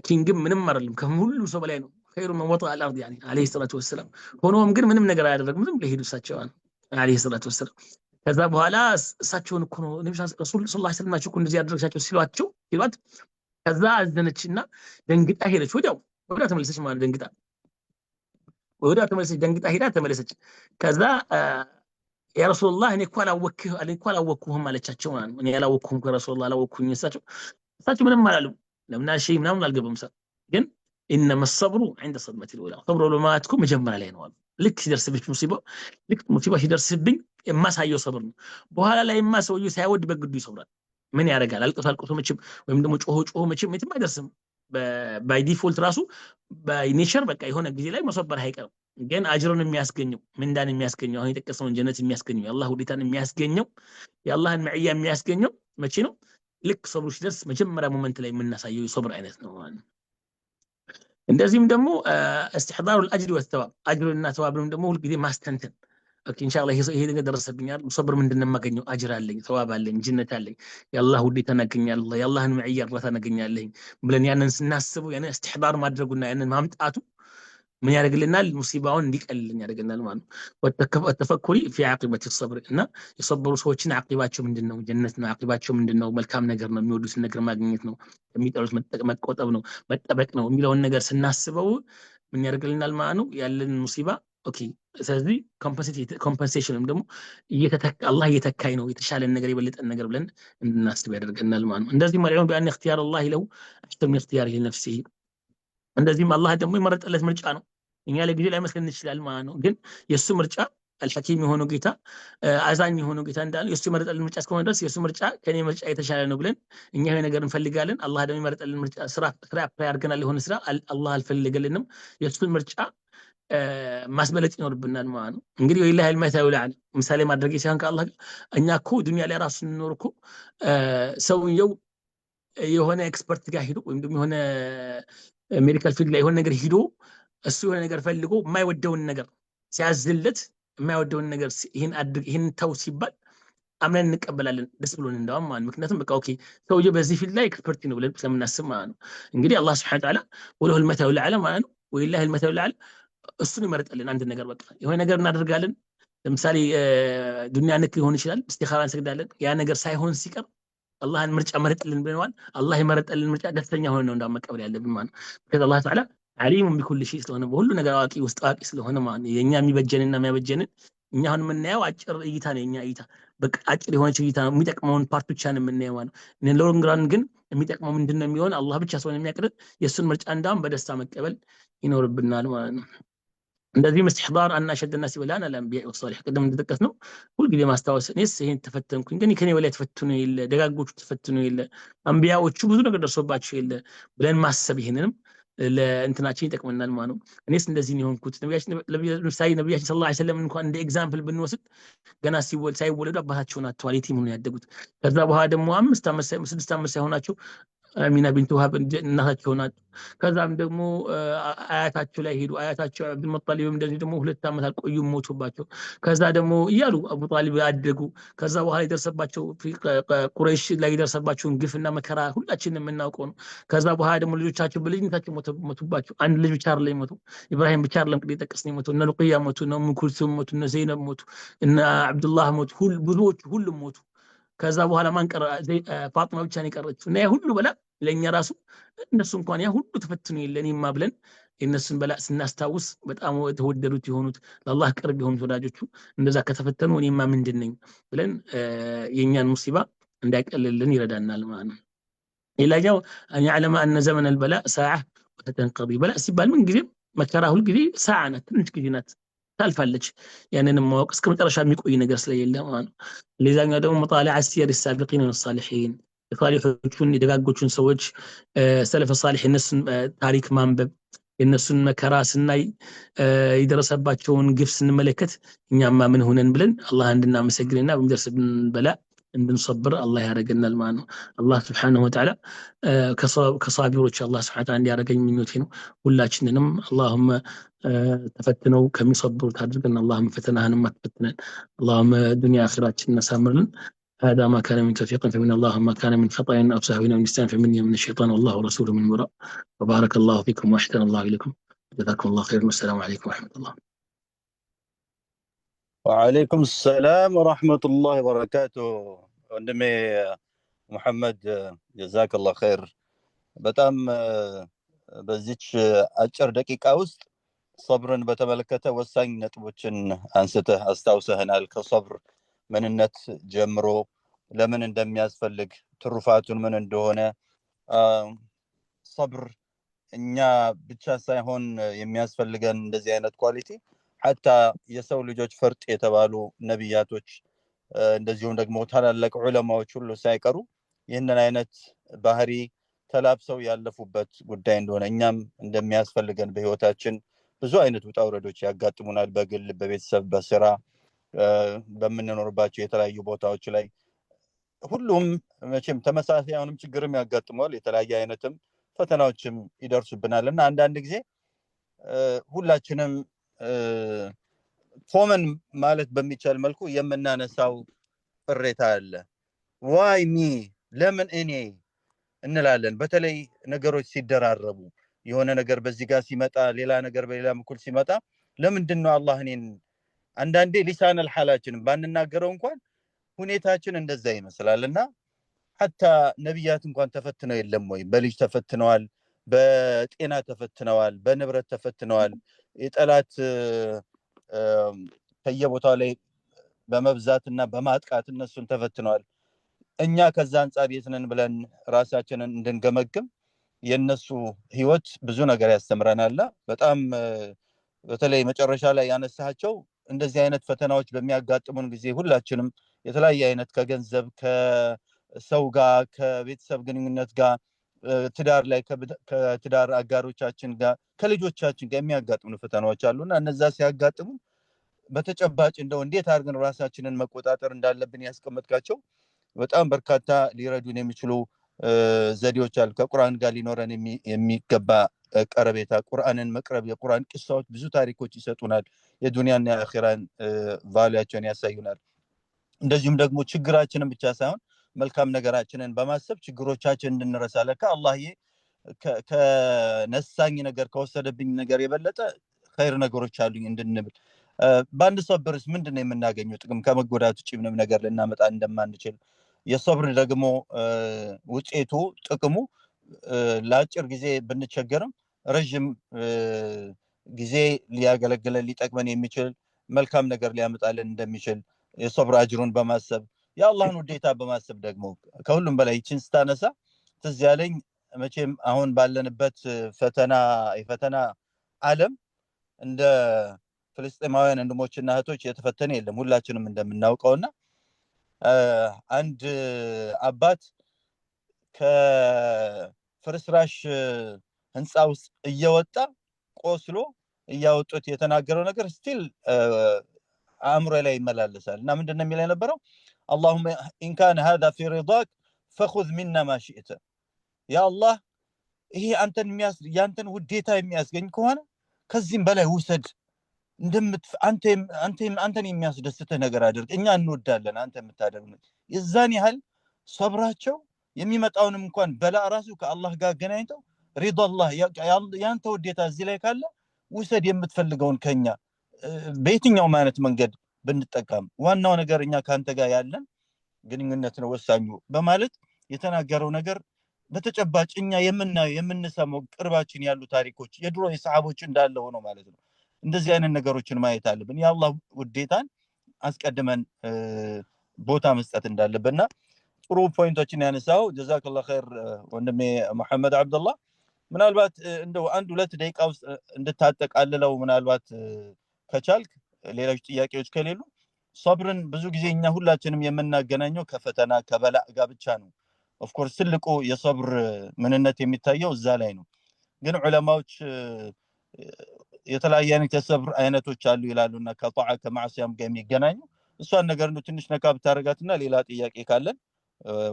ኪንግም ምንም አይደለም ከሁሉም ሰው በላይ ነው خير من وطأ الارض يعني عليه الصلاه والسلام ሆኖም ግን ምንም ነገር አያደርግም ዝም ብለው ሄዱ እሳቸው عليه الصلاه والسلام ከዛ በኋላ እሳቸውን እኮ ነው ነብዩ ረሱል ሰለላሁ ዐለይሂ ወሰለም ናቸው እኮ እንደዚህ ያደረጋቸው ሲሏት ከዛ አዘነችና ደንግጣ ሄደች ወዲያው ተመለሰች ማለት ደንግጣ ሄዳ ተመለሰች ከዛ ያ ረሱላህ እኔ እኮ አላወቅኩህም አለቻቸው ማለት ነው እኔ አላወቅኩህም ከረሱላህ አላወቅኩኝ እሳቸው ምንም አላሉ ለምን شيء ምናምን አልገባም ግን انما الصبر عند الصدمه الاولى صبر لماتكم መጀመሪያ ላይ ነው ልክ ሲደርስብሽ ሙሲባ ሲደርስብኝ የማሳየው ሰብር ነው በኋላ ላይ የማሳየው ሳይወድ በግዱ ይሰብራል ምን ያደርጋል አልቅሶ መቼም ወይም ደግሞ ጮሆ መቼም የትም አይደርስም ባይ ዲፎልት ራሱ ባይ ኔቸር በቃ የሆነ ጊዜ ላይ መሰበር አይቀርም ግን አጅሩን የሚያስገኘው ምንዳን የሚያስገኘው አሁን የተቀሰውን ጀነት የሚያስገኘው የአላህ ውዴታን የሚያስገኘው የአላህን መዕያ የሚያስገኘው መቼ ነው ልክ ሰብሩ ሲደርስ መጀመሪያ ሞመንት ላይ የምናሳየው የሰብር አይነት ነው ማለት ነው እንደዚህም ደግሞ استحضار الاجر والثواب አጅርና ተዋብንም ደግሞ ሁሉ ጊዜ ማስተንተን ኦኬ ኢንሻአላህ ይሄ ነገር ደረሰብኛል ሰብር ምንድነው ማገኘው አጅር አለኝ ተዋብ አለኝ ጀነት አለኝ የአላህ ውዴታ ናገኛለሁ የአላህን መዕያ እርዳታ ናገኛለሁ ብለን ያንን ስናስበው ያንን استحضار ማድረጉና ያንን ማምጣቱ ምን ያደርግልናል ሙሲባውን እንዲቀልልን ያደርግልናል ማለት ነው ወተፈኩሪ في عاقبه الصبر እና የሰበሩ ሰዎችን አቂባቸው ምንድነው ጀነት ነው አቂባቸው ምንድነው መልካም ነገር ነው የሚወዱት ነገር ማግኘት ነው የሚጠሩት መቆጠብ ነው መጠበቅ ነው የሚለውን ነገር ስናስበው ምን ያደርግልናል ማለት ነው ያለን ሙሲባ ኦኬ ስለዚህ ኮምፐንሴሽንም ደግሞ አላህ እየተካኝ ነው የተሻለን ነገር የበለጠን ነገር ብለን እንድናስብ ያደርገናል ማለት ነው። እንደዚህ ማለት ቢአን اختيار الله له احسن من اختياره لنفسه እንደዚህም አላህ ደግሞ የመረጠለት ምርጫ ነው። እኛ ለጊዜ ላይ መስለን እንችላል ማለት ነው። ግን የሱ ምርጫ አልሐኪም የሆነው ጌታ አዛኝ የሆነው ጌታ እንዳለ የሱ የመረጠልን ምርጫ እስከሆነ ድረስ የሱ ምርጫ ከኔ ምርጫ የተሻለ ነው ብለን እኛ ይሄ ነገር እንፈልጋለን። አላህ ደግሞ የመረጠልን ምርጫ ስራ አፕላይ አድርገናል። የሆነ ስራ አላህ አልፈልገልንም። የሱን ምርጫ ማስበለጥ ይኖርብናል ማለት ነው። እንግዲህ ወላሂ አልመታው ለዓል ምሳሌ ማድረግ ሲሆን ከአላህ እኛ እኮ ዱንያ ላይ ራሱ እንኖር እኮ ሰውየው የሆነ ኤክስፐርት ጋር ሄዶ ወይም ደግሞ የሆነ ሜዲካል ፊልድ ላይ የሆነ ነገር ሄዶ እሱ የሆነ ነገር ፈልጎ የማይወደውን ነገር ሲያዝለት የማይወደውን ነገር ይሄን አድርግ ይሄን ተው ሲባል አምነን እንቀበላለን ደስ ብሎን እንደውም ማለት ምክንያቱም በቃ ኦኬ ሰውየው በዚህ ፊልድ ላይ ኤክስፐርት ነው ብለን ስለምናስብ ማለት ነው። እንግዲህ አላህ Subhanahu Wa Ta'ala ወለሁ المثل الأعلى ማለት ነው። ወላሂ المثل الأعلى እሱን ይመርጥልን አንድ ነገር በቃ የሆነ ነገር እናደርጋለን። ለምሳሌ ዱንያ ነክ ሊሆን ይችላል እስቲኻራ እንሰግዳለን። ያ ነገር ሳይሆን ሲቀር አላህን ምርጫ መረጥልን ብለዋል። አላህ የመረጠልን ምርጫ ደስተኛ ሆነን ነው እንዳመቀበል ያለብን ማለት ነው። because አላህ ተዓላ ዓሊሙን ቢኩል ሸይ ስለሆነ በሁሉ ነገር አዋቂ ውስጥ አዋቂ ስለሆነ ማለት ነው። የኛ የሚበጀንና የሚያበጀንን እኛ አሁን የምናየው አጭር እይታ ነው። የኛ እይታ በቃ አጭር የሆነች እይታ ነው። የሚጠቅመውን ፓርት ብቻ ነው የምናየው ማለት ነው። ሎንግ ራን ግን የሚጠቅመው ምንድነው የሚሆን አላህ ብቻ ስለሆነ የሚያቀርብ የሱን ምርጫ እንዳውም በደስታ መቀበል ይኖርብናል ማለት ነው። እንደዚህም استحضار أن أشد الناس بلاء الأنبياء والصالحين قدم እንደተጠቀስ ነው። ሁሉ ጊዜ ማስታወስ እኔስ ይሄን ተፈተንኩኝ ግን ከኔ በላይ ተፈትኑ የለ ደጋጎቹ ተፈትኑ የለ አንቢያዎቹ ብዙ ነገር ደርሶባቸው የለ ብለን ማሰብ ይሄንንም ለእንትናችን ይጠቅመናል ማለት ነው። እኔስ እንደዚህ ነው የሆንኩት ለምሳሌ ነብያችን ሰለላሁ ዐለይሂ ወሰለም እንኳን እንደ ኤግዛምፕል ብንወስድ ገና ሳይወለዱ አባታቸውን አጥተዋል፣ የቲም ሆነው ያደጉት። ከዛ በኋላ ደግሞ 5 ዓመት 6 ዓመት ሳይሆናቸው አሚና ቢንቱ ወሃብ እናታቸው ናት። ከዛም ደግሞ አያታቸው ላይ ሄዱ። አያታቸው አብዱል ሙጠሊብ እንደዚህ ደግሞ 2 ዓመት አልቆዩም ሞቱባቸው። ከዛ ደግሞ እያሉ አቡ ጣሊብ አደጉ። ከዛ በኋላ የደረሰባቸው ቁረይሽ ላይ የደረሰባቸውን ግፍና መከራ ሁላችንም የምናውቀው ነው። ከዛ በኋላ ደግሞ ልጆቻቸው በልጅነታቸው ሞቱባቸው። አንድ ልጅ ብቻ አይደለም ሞቱ፣ ኢብራሂም ብቻ አይደለም ቅድም የጠቀስነው ሞቱ፣ እነ ሉቅያ ሞቱ፣ እነ ኡሙ ኩልሱም ሞቱ፣ እነ ዘይነብ ሞቱ፣ እነ አብዱላህ ሞቱ፣ ብዙዎቹ ሁሉም ሞቱ። ከዛ በኋላ ማን ቀረ? ፋጥማ ብቻ ነው የቀረችው። እና ያ ሁሉ በላ ለኛ ራሱ እነሱ እንኳን ያ ሁሉ ተፈትኑ የለኔማ ብለን የነሱን በላ ስናስታውስ በጣም ተወደዱት የሆኑት ለአላህ ቅርብ የሆኑት ወዳጆቹ እንደዛ ከተፈተኑ እኔማ ምንድነኝ ብለን የኛን ሙሲባ እንዳይቀልልን ይረዳናል ማለት ነው። ሌላኛው أن يعلم أن زمن البلاء ساعة وتنقضي በላ ሲባል ምን ጊዜ መከራ ሁሉ ጊዜ ሰዓ ናት፣ ትንሽ ጊዜ ናት፣ ታልፋለች። ያንንም ማወቅ እስከ መጨረሻ የሚቆይ ነገር ስለሌለ ማለት ነው። ሌላኛው ደግሞ مطالعة سير السابقين والصالحين የሷሊሖቹን የደጋጎቹን ሰዎች ሰለፈ ሷሊህ እነሱን ታሪክ ማንበብ የነሱን መከራ ስናይ የደረሰባቸውን ግፍ ስንመለከት እኛማ ምን ሆነን ብለን አላህ እንድናመሰግንና በሚደርስብን በላ እንድንሰብር አላህ ያደርገናል ማለት ነው። አላህ Subhanahu Wa Ta'ala ከሷቢሮች አላህ Subhanahu Wa Ta'ala እንዲያደርገኝ ምኞቴ ነው። ሁላችንንም اللهم ተፈትነው ከሚሰብሩት አድርገን اللهم ፈተናህንም አትፈትነን። اللهم ዱንያ አኺራችንን አሳምርልን። هذا ما كان من توفيق فمن الله ما كان من خطأ أو سهو أو نسيان فمني من الشيطان والله ورسوله من وراء. وبارك الله فيكم وأحسن الله إليكم. جزاكم الله خير والسلام عليكم ورحمة الله. وعليكم السلام ورحمة الله وبركاته. ወንድሜ ሙሐመድ ጀዛከላህ ኸይር። በጣም በዚች አጭር ደቂቃ ውስጥ ሰብርን በተመለከተ ወሳኝ ነጥቦችን አንስተህ አስታውሰህናል። ከሰብር ምንነት ጀምሮ ለምን እንደሚያስፈልግ ትሩፋቱን ምን እንደሆነ ሰብር እኛ ብቻ ሳይሆን የሚያስፈልገን እንደዚህ አይነት ኳሊቲ ሐታ የሰው ልጆች ፈርጥ የተባሉ ነብያቶች እንደዚሁም ደግሞ ታላላቅ ዑለማዎች ሁሉ ሳይቀሩ ይህንን አይነት ባህሪ ተላብሰው ያለፉበት ጉዳይ እንደሆነ እኛም እንደሚያስፈልገን በህይወታችን ብዙ አይነት ውጣ ውረዶች ያጋጥሙናል። በግል በቤተሰብ በስራ በምንኖርባቸው የተለያዩ ቦታዎች ላይ ሁሉም መቼም ተመሳሳይ አይሆንም፣ ችግርም ያጋጥመዋል፣ የተለያየ አይነትም ፈተናዎችም ይደርሱብናልና አንዳንድ ጊዜ ሁላችንም ኮመን ማለት በሚቻል መልኩ የምናነሳው ቅሬታ አለ። ዋይ ሚ ለምን እኔ እንላለን። በተለይ ነገሮች ሲደራረቡ የሆነ ነገር በዚህ ጋር ሲመጣ ሌላ ነገር በሌላ በኩል ሲመጣ ለምንድነው አላህ እኔን አንዳንዴ ሊሳን الحالችን ባንናገረው እንኳን ሁኔታችን እንደዛ ይመስላልና ሐታ ነብያት እንኳን ተፈትነው የለም ወይ? በልጅ ተፈትነዋል፣ በጤና ተፈትነዋል፣ በንብረት ተፈትነዋል፣ የጠላት ከየቦታው ላይ በመብዛትና በማጥቃት እነሱን ተፈትነዋል። እኛ ከዛ አንጻር የት ነን ብለን ራሳችንን እንድንገመግም የነሱ ህይወት ብዙ ነገር ያስተምረናል። በጣም በተለይ መጨረሻ ላይ ያነሳቸው እንደዚህ አይነት ፈተናዎች በሚያጋጥሙን ጊዜ ሁላችንም የተለያየ አይነት ከገንዘብ ከሰው ጋር ከቤተሰብ ግንኙነት ጋር ትዳር ላይ ከትዳር አጋሮቻችን ጋር ከልጆቻችን ጋር የሚያጋጥሙ ፈተናዎች አሉና እነዛ ሲያጋጥሙ በተጨባጭ እንደው እንዴት አድርገን ራሳችንን መቆጣጠር እንዳለብን ያስቀመጥካቸው በጣም በርካታ ሊረዱን የሚችሉ ዘዴዎች አሉ። ከቁርአን ጋር ሊኖረን የሚገባ ቀረቤታ፣ ቁርአንን መቅረብ፣ የቁርአን ቂሳዎች ብዙ ታሪኮች ይሰጡናል። የዱንያና የአኺራን ቫልዩአቸውን ያሳዩናል። እንደዚሁም ደግሞ ችግራችንን ብቻ ሳይሆን መልካም ነገራችንን በማሰብ ችግሮቻችን እንድንረሳ ለካ አላህዬ ከነሳኝ ነገር ከወሰደብኝ ነገር የበለጠ ኸይር ነገሮች አሉኝ እንድንብል በአንድ ሰብርስ ምንድነው የምናገኘው ጥቅም? ከመጎዳት ውጭ ምንም ነገር ልናመጣ እንደማንችል የሰብር ደግሞ ውጤቱ ጥቅሙ ለአጭር ጊዜ ብንቸገርም ረጅም ጊዜ ሊያገለግለን ሊጠቅመን የሚችል መልካም ነገር ሊያመጣልን እንደሚችል የሰብር አጅሩን በማሰብ የአላህን ውዴታ በማሰብ ደግሞ ከሁሉም በላይ ይችን ስታነሳ ትዝ ያለኝ መቼም አሁን ባለንበት የፈተና ዓለም እንደ ፍልስጤማውያን ወንድሞችና እህቶች የተፈተነ የለም ሁላችንም እንደምናውቀውና አንድ አባት ከፍርስራሽ ህንፃ ውስጥ እየወጣ ቆስሎ እያወጡት የተናገረው ነገር ስቲል አእምሮ ላይ ይመላለሳል እና ምንድነው የሚለው የነበረው اللهم إن كان هذا في رضاك فخذ منا ما شئت يا الله ይሄ ያንተን ውዴታ የሚያስገኝ ከሆነ ከዚህም በላይ ውሰድ አንተን የሚያስደስትህ ነገር አድርግ እኛ እንወዳለን አንተ የምታደርገው የዛን ያህል ሰብራቸው የሚመጣውንም እንኳን በላ ራሱ ከአላህ ጋር ገናኝተው ሪዳ አላህ ያንተ ውዴታ እዚህ ላይ ካለ ውሰድ የምትፈልገውን ከኛ በየትኛው ማለት መንገድ ብንጠቀም ዋናው ነገር እኛ ካንተ ጋር ያለን ግንኙነት ነው ወሳኙ በማለት የተናገረው ነገር በተጨባጭ እኛ የምንሰማው ቅርባችን ያሉ ታሪኮች የድሮ የሰሃቦች እንዳለ ሆኖ ማለት ነው። እንደዚህ አይነት ነገሮችን ማየት አለብን። የአላህ ውዴታን አስቀድመን ቦታ መስጠት እንዳለብንና ጥሩ ፖይንቶችን ያነሳው ጀዛከላሁ ኸይር ወንድሜ መሐመድ አብዱላህ። ምናልባት እንደው 1-2 ደቂቃ ውስጥ እንድታጠቃልለው ምናልባት ከቻልክ ሌሎች ጥያቄዎች ከሌሉ ሶብርን ብዙ ጊዜ እኛ ሁላችንም የምናገናኘው ከፈተና ከበላ ጋር ብቻ ነው። ኦፍ ኮርስ ትልቁ የሶብር ምንነት የሚታየው እዛ ላይ ነው። ግን ዑለማዎች የተለያየ አይነት የሶብር አይነቶች አሉ ይላሉና ከጧዓ ከማዕሲያም ጋር የሚገናኙ እሷን ነገር ነው ትንሽ ነካ ብታረጋትና ሌላ ጥያቄ ካለን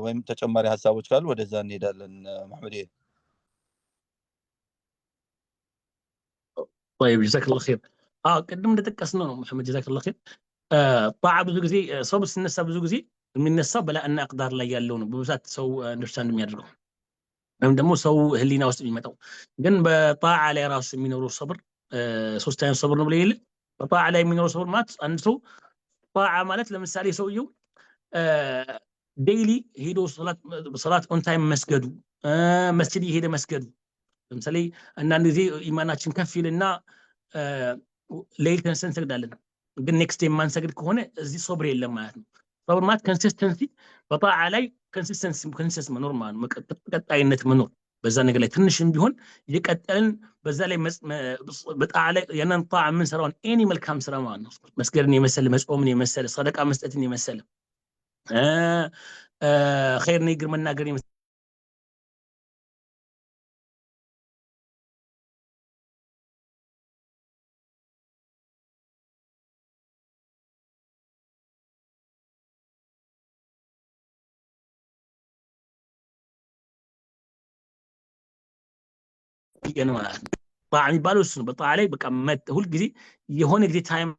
ወይም ተጨማሪ ሐሳቦች ካሉ ወደዛ እንሄዳለን። መሐመድ طيب جزاك الله خير ቅድም እንደጠቀስነው ነው መሐመድ ጀዛክ الله خير ጣዓ ብዙ ጊዜ ሶብር ሲነሳ ብዙ ጊዜ የሚነሳው በላእና አቅዳር ላይ ያለው ነው በብዛት ሰው አንደርስታንድ የሚያደርገው ወይም ደግሞ ሰው ህሊና ውስጥ የሚመጣው ግን በጣዓ ላይ ራሱ የሚኖረው ሶብር ሶስት አይነት ሶብር ነው ብለህ በጣዓ ላይ የሚኖረው ሶብር ማለት አንድ ሰው ጣዓ ማለት ለምሳሌ ሰውየው ዴይሊ ሄዶ ሶላት ኦን ታይም መስገዱ መስጂድ ሄደ መስገዱ ለምሳሌ አንዳንድ ጊዜ ኢማናችን ከፍ ይልና ሌሊት ተነስተን እንሰግዳለን ግን ኔክስት ዴይ የማንሰግድ ከሆነ እዚህ ሶብር የለም ማለት ነው። ሶብር ማለት ኮንሲስተንሲ በጣዓ ላይ ኮንሲስተንሲ መኖር ማለት ነው። ቀጣይነት መኖር በዛ ነገር ላይ ትንሽም ቢሆን እየቀጠልን በዛ ላይ በጣዓ ላይ ያንን ጣዓ የምንሰራውን ኤኒ መልካም ስራ ማለት ነው። መስገድን የመሰለ መጾምን የመሰለ ሰደቃ መስጠትን የመሰለ ኸይር ንግግር መናገር የመሰለ ማለት ነው። ጣዓ የሚባለው እሱ ነው። በጣዓ ላይ በቃ ሁል ጊዜ የሆነ ጊዜ ታይም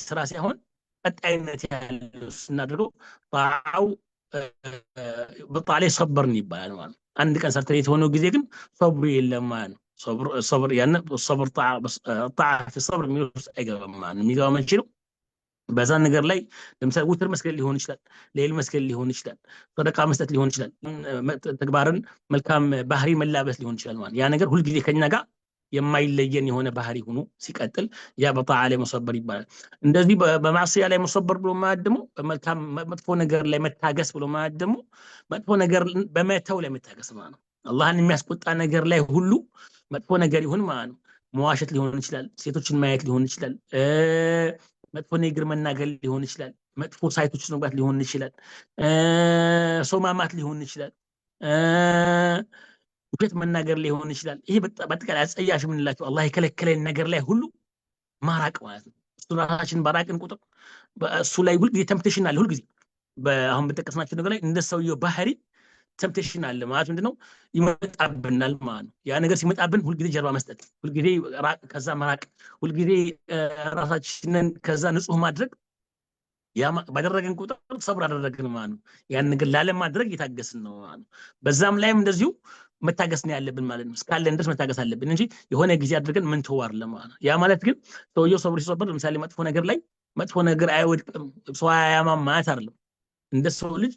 ስራ ሳይሆን ቀጣይነት ያለው ስናደርገው ጣዓው በጣዓ ላይ ሰበርን ይባላል ማለት ነው። አንድ ቀን ሰርተን የተሆነው ጊዜ ግን ሰብሩ የለም ማለት ነው። ሰብር ያን ሰብር ጣዓ ሰብር የሚወስ አይገባም ማለት ነው። የሚገባ መቼ ነው? በዛ ነገር ላይ ለምሳሌ ውትር መስገድ ሊሆን ይችላል፣ ሌሊት መስገድ ሊሆን ይችላል፣ ሰደቃ መስጠት ሊሆን ይችላል፣ ተግባርን መልካም ባህሪ መላበስ ሊሆን ይችላል ማለት ያ ነገር ሁሉ ጊዜ ከኛ ጋር የማይለየን የሆነ ባህሪ ሆኖ ሲቀጥል ያ በጣዓ ላይ መሰበር ይባላል። እንደዚህ በማዕሲያ ላይ መሰበር ብሎ ማለት ደግሞ በመልካም መጥፎ ነገር ላይ መታገስ ብሎ ማለት ደግሞ መጥፎ ነገር በመተው ላይ መታገስ ማለት ነው። አላህን የሚያስቆጣ ነገር ላይ ሁሉ መጥፎ ነገር ይሁን ማለት ነው። መዋሸት ሊሆን ይችላል፣ ሴቶችን ማየት ሊሆን ይችላል፣ መጥፎ ነገር መናገር ሊሆን ይችላል፣ መጥፎ ሳይቶች ውስጥ መግባት ሊሆን ይችላል፣ ሰው ማማት ሊሆን ይችላል፣ ውሸት መናገር ሊሆን ይችላል። ይሄ በአጠቃላይ አጸያፊ የምንላቸው አላህ የከለከለን ነገር ላይ ሁሉ ማራቅ ማለት ነው። እሱ ራሳችን ባራቅን ቁጥር እሱ ላይ ሁልጊዜ ተምፕቴሽን አለ። ሁልጊዜ አሁን በጠቀስናቸው ነገር ላይ እንደ ሰውየው ባህሪ ተምፕቴሽን አለ ማለት ምንድነው? ይመጣብናል ማለት ነው። ያ ነገር ሲመጣብን ሁልጊዜ ጀርባ መስጠት፣ ሁልጊዜ ከዛ መራቅ፣ ሁልጊዜ ራሳችንን ከዛ ንጹህ ማድረግ ያ ባደረገን ቁጥር ሰብር አደረግን ማለት ነው። ያን ነገር ላለማድረግ እየታገስን ነው ማለት ነው። በዛም ላይም እንደዚሁ መታገስ ነው ያለብን ማለት ነው። እስካለን ድረስ መታገስ አለብን እንጂ የሆነ ጊዜ አድርገን ምን ተዋር ለማለት ያ ማለት ግን ሰውየው ሰብር ሲሰበር ለምሳሌ መጥፎ ነገር ላይ መጥፎ ነገር አይወድቅም ሰው አያማም ማለት አይደለም። እንደ ሰው ልጅ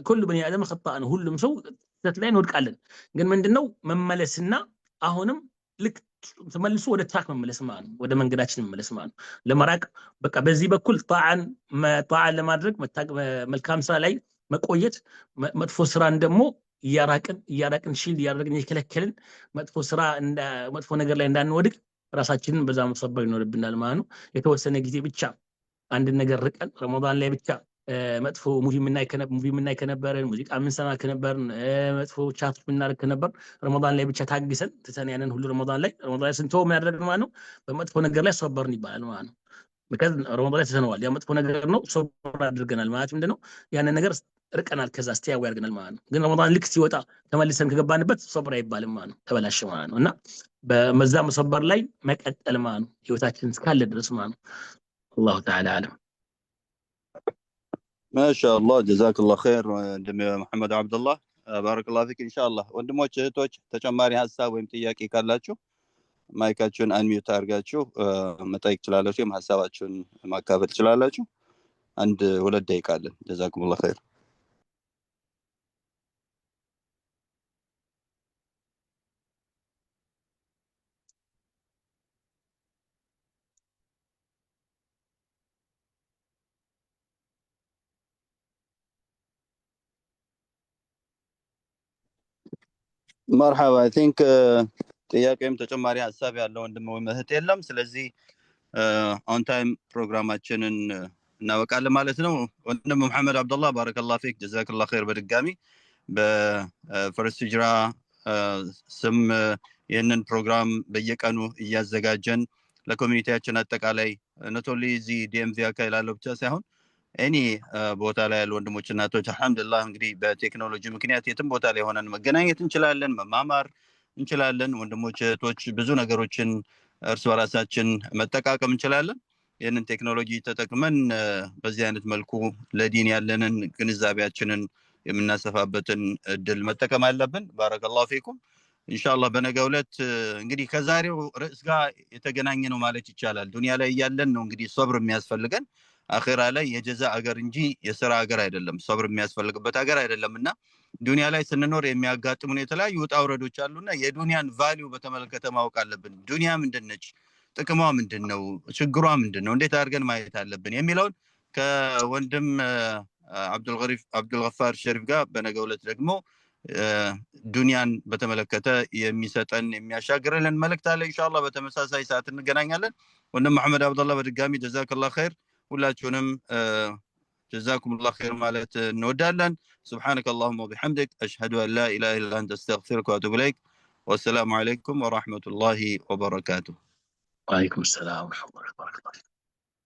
ኩሉ በኒ አደም خطأ ነው። ሁሉም ሰው ስህተት ላይ እንወድቃለን። ግን ምንድነው መመለስና አሁንም ልክ ተመልሶ ወደ ትራክ መመለስ ማለት ነው። ወደ መንገዳችን መመለስ ማለት ነው። ለመራቅ በቃ በዚህ በኩል ጣዓን ለማድረግ መልካም ስራ ላይ መቆየት፣ መጥፎ ስራን ደግሞ እያራቅን ሺልድ እያደረግን እየከለከልን መጥፎ ነገር ላይ እንዳንወድቅ ራሳችንን በዛ መሰበር ይኖርብናል ማለት ነው። የተወሰነ ጊዜ ብቻ አንድ ነገር ርቀን ረመዳን ላይ ብቻ መጥፎ ሙቪ የምናይ ከነበርን፣ ሙዚቃ የምንሰማ ከነበርን፣ መጥፎ ቻት የምናደርግ ከነበር ረመዳን ላይ ብቻ ታግሰን ትተን ያንን ሁሉ ረመዳን ላይ ስንተው ምን ያደረግን ማለት ነው? በመጥፎ ነገር ላይ ሰበርን ይባላል ማለት ነው። ምክንያቱም ረመዳን ላይ ትተነዋል። ያ መጥፎ ነገር ነው፣ ሰበር አድርገናል ማለት ምንድነው? ያንን ነገር ርቀናል፣ ከዛ አስተያየው ያደርገናል ማለት ነው። ግን ረመዳን ልክ ሲወጣ ተመልሰን ከገባንበት ሰበር አይባልም ማለት ነው፣ ተበላሸ ማለት ነው። እና በመዛ መሰበር ላይ መቀጠል ማለት ነው፣ ህይወታችን እስካለ ድረስ ማለት ነው። አላሁ ተዓላ አለም። ما شاء الله جزاك الله خير محمد عبد الله بارك الله فيك ان شاء الله ወንድሞች እህቶች ተጨማሪ ሐሳብ ወይም ጥያቄ ካላችሁ ማይካችሁን አንሚዩት አድርጋችሁ መጠየቅ ትችላላችሁ፣ ሐሳባችሁን ማካፈል ትችላላችሁ። አንድ 2 ደቂቃ አለን። جزاكم الله خير مرحبا I think ጥያቄም ተጨማሪ ሐሳብ ያለው ወንድም ወይ እህት የለም። ስለዚህ ኦን ታይም ፕሮግራማችንን እናበቃለን ማለት ነው። ወንድም መሐመድ አብዱላህ ባረከላሁ ፊክ ጀዛከላሁ ኸይር። በድጋሚ በፈርስት ሂጅራ ስም ይህንን ፕሮግራም በየቀኑ እያዘጋጀን ለኮሚኒቲያችን አጠቃላይ ነቶሊ እዚህ ዲኤምቪ አካባቢ ላለው ብቻ ሳይሆን እኔ ቦታ ላይ ያሉ ወንድሞች እና እህቶች አልሐምዱሊላህ እንግዲህ በቴክኖሎጂ ምክንያት የትም ቦታ ላይ ሆነን መገናኘት እንችላለን፣ መማማር እንችላለን። ወንድሞች እህቶች ብዙ ነገሮችን እርስ በራሳችን መጠቃቀም እንችላለን። ይህንን ቴክኖሎጂ ተጠቅመን በዚህ አይነት መልኩ ለዲን ያለንን ግንዛቤያችንን የምናሰፋበትን እድል መጠቀም አለብን። ባረከላሁ ፊኩም። ኢንሻአላህ በነገው ዕለት እንግዲህ ከዛሬው ርዕስ ጋር የተገናኘ ነው ማለት ይቻላል። ዱንያ ላይ ያለን ነው እንግዲህ ሰብር የሚያስፈልገን፣ አኺራ ላይ የጀዛ ሀገር እንጂ የሥራ ሀገር አይደለም፣ ሰብር የሚያስፈልግበት ሀገር አይደለምና ዱንያ ላይ ስንኖር የሚያጋጥሙን የተለያዩ ውጣ ውረዶች አሉና የዱንያን ቫልዩ በተመለከተ ማወቅ አለብን። ዱንያ ምንድነች? ጥቅሟ ምንድነው? ችግሯ ምንድነው? እንዴት አድርገን ማየት አለብን የሚለውን ከወንድም አብዱልገፋር ሸሪፍ ጋር በነገው ዕለት ደግሞ ዱንያን በተመለከተ የሚሰጠን የሚያሻግረን መልእክት አለ። ኢንሻአላህ በተመሳሳይ ሰዓት እንገናኛለን። ወንድም መሐመድ አብዱላህ በድጋሚ ጀዛከላሁ ኸይር። ሁላችሁንም ጀዛኩሙላሁ ኸይር ማለት እንወዳለን። سبحانك اللهم وبحمدك أشهد أن لا إله إلا أنت أستغفرك وأتوب إليك والسلام عليكم ورحمة الله وبركاته. وعليكم السلام ورحمة الله وبركاته.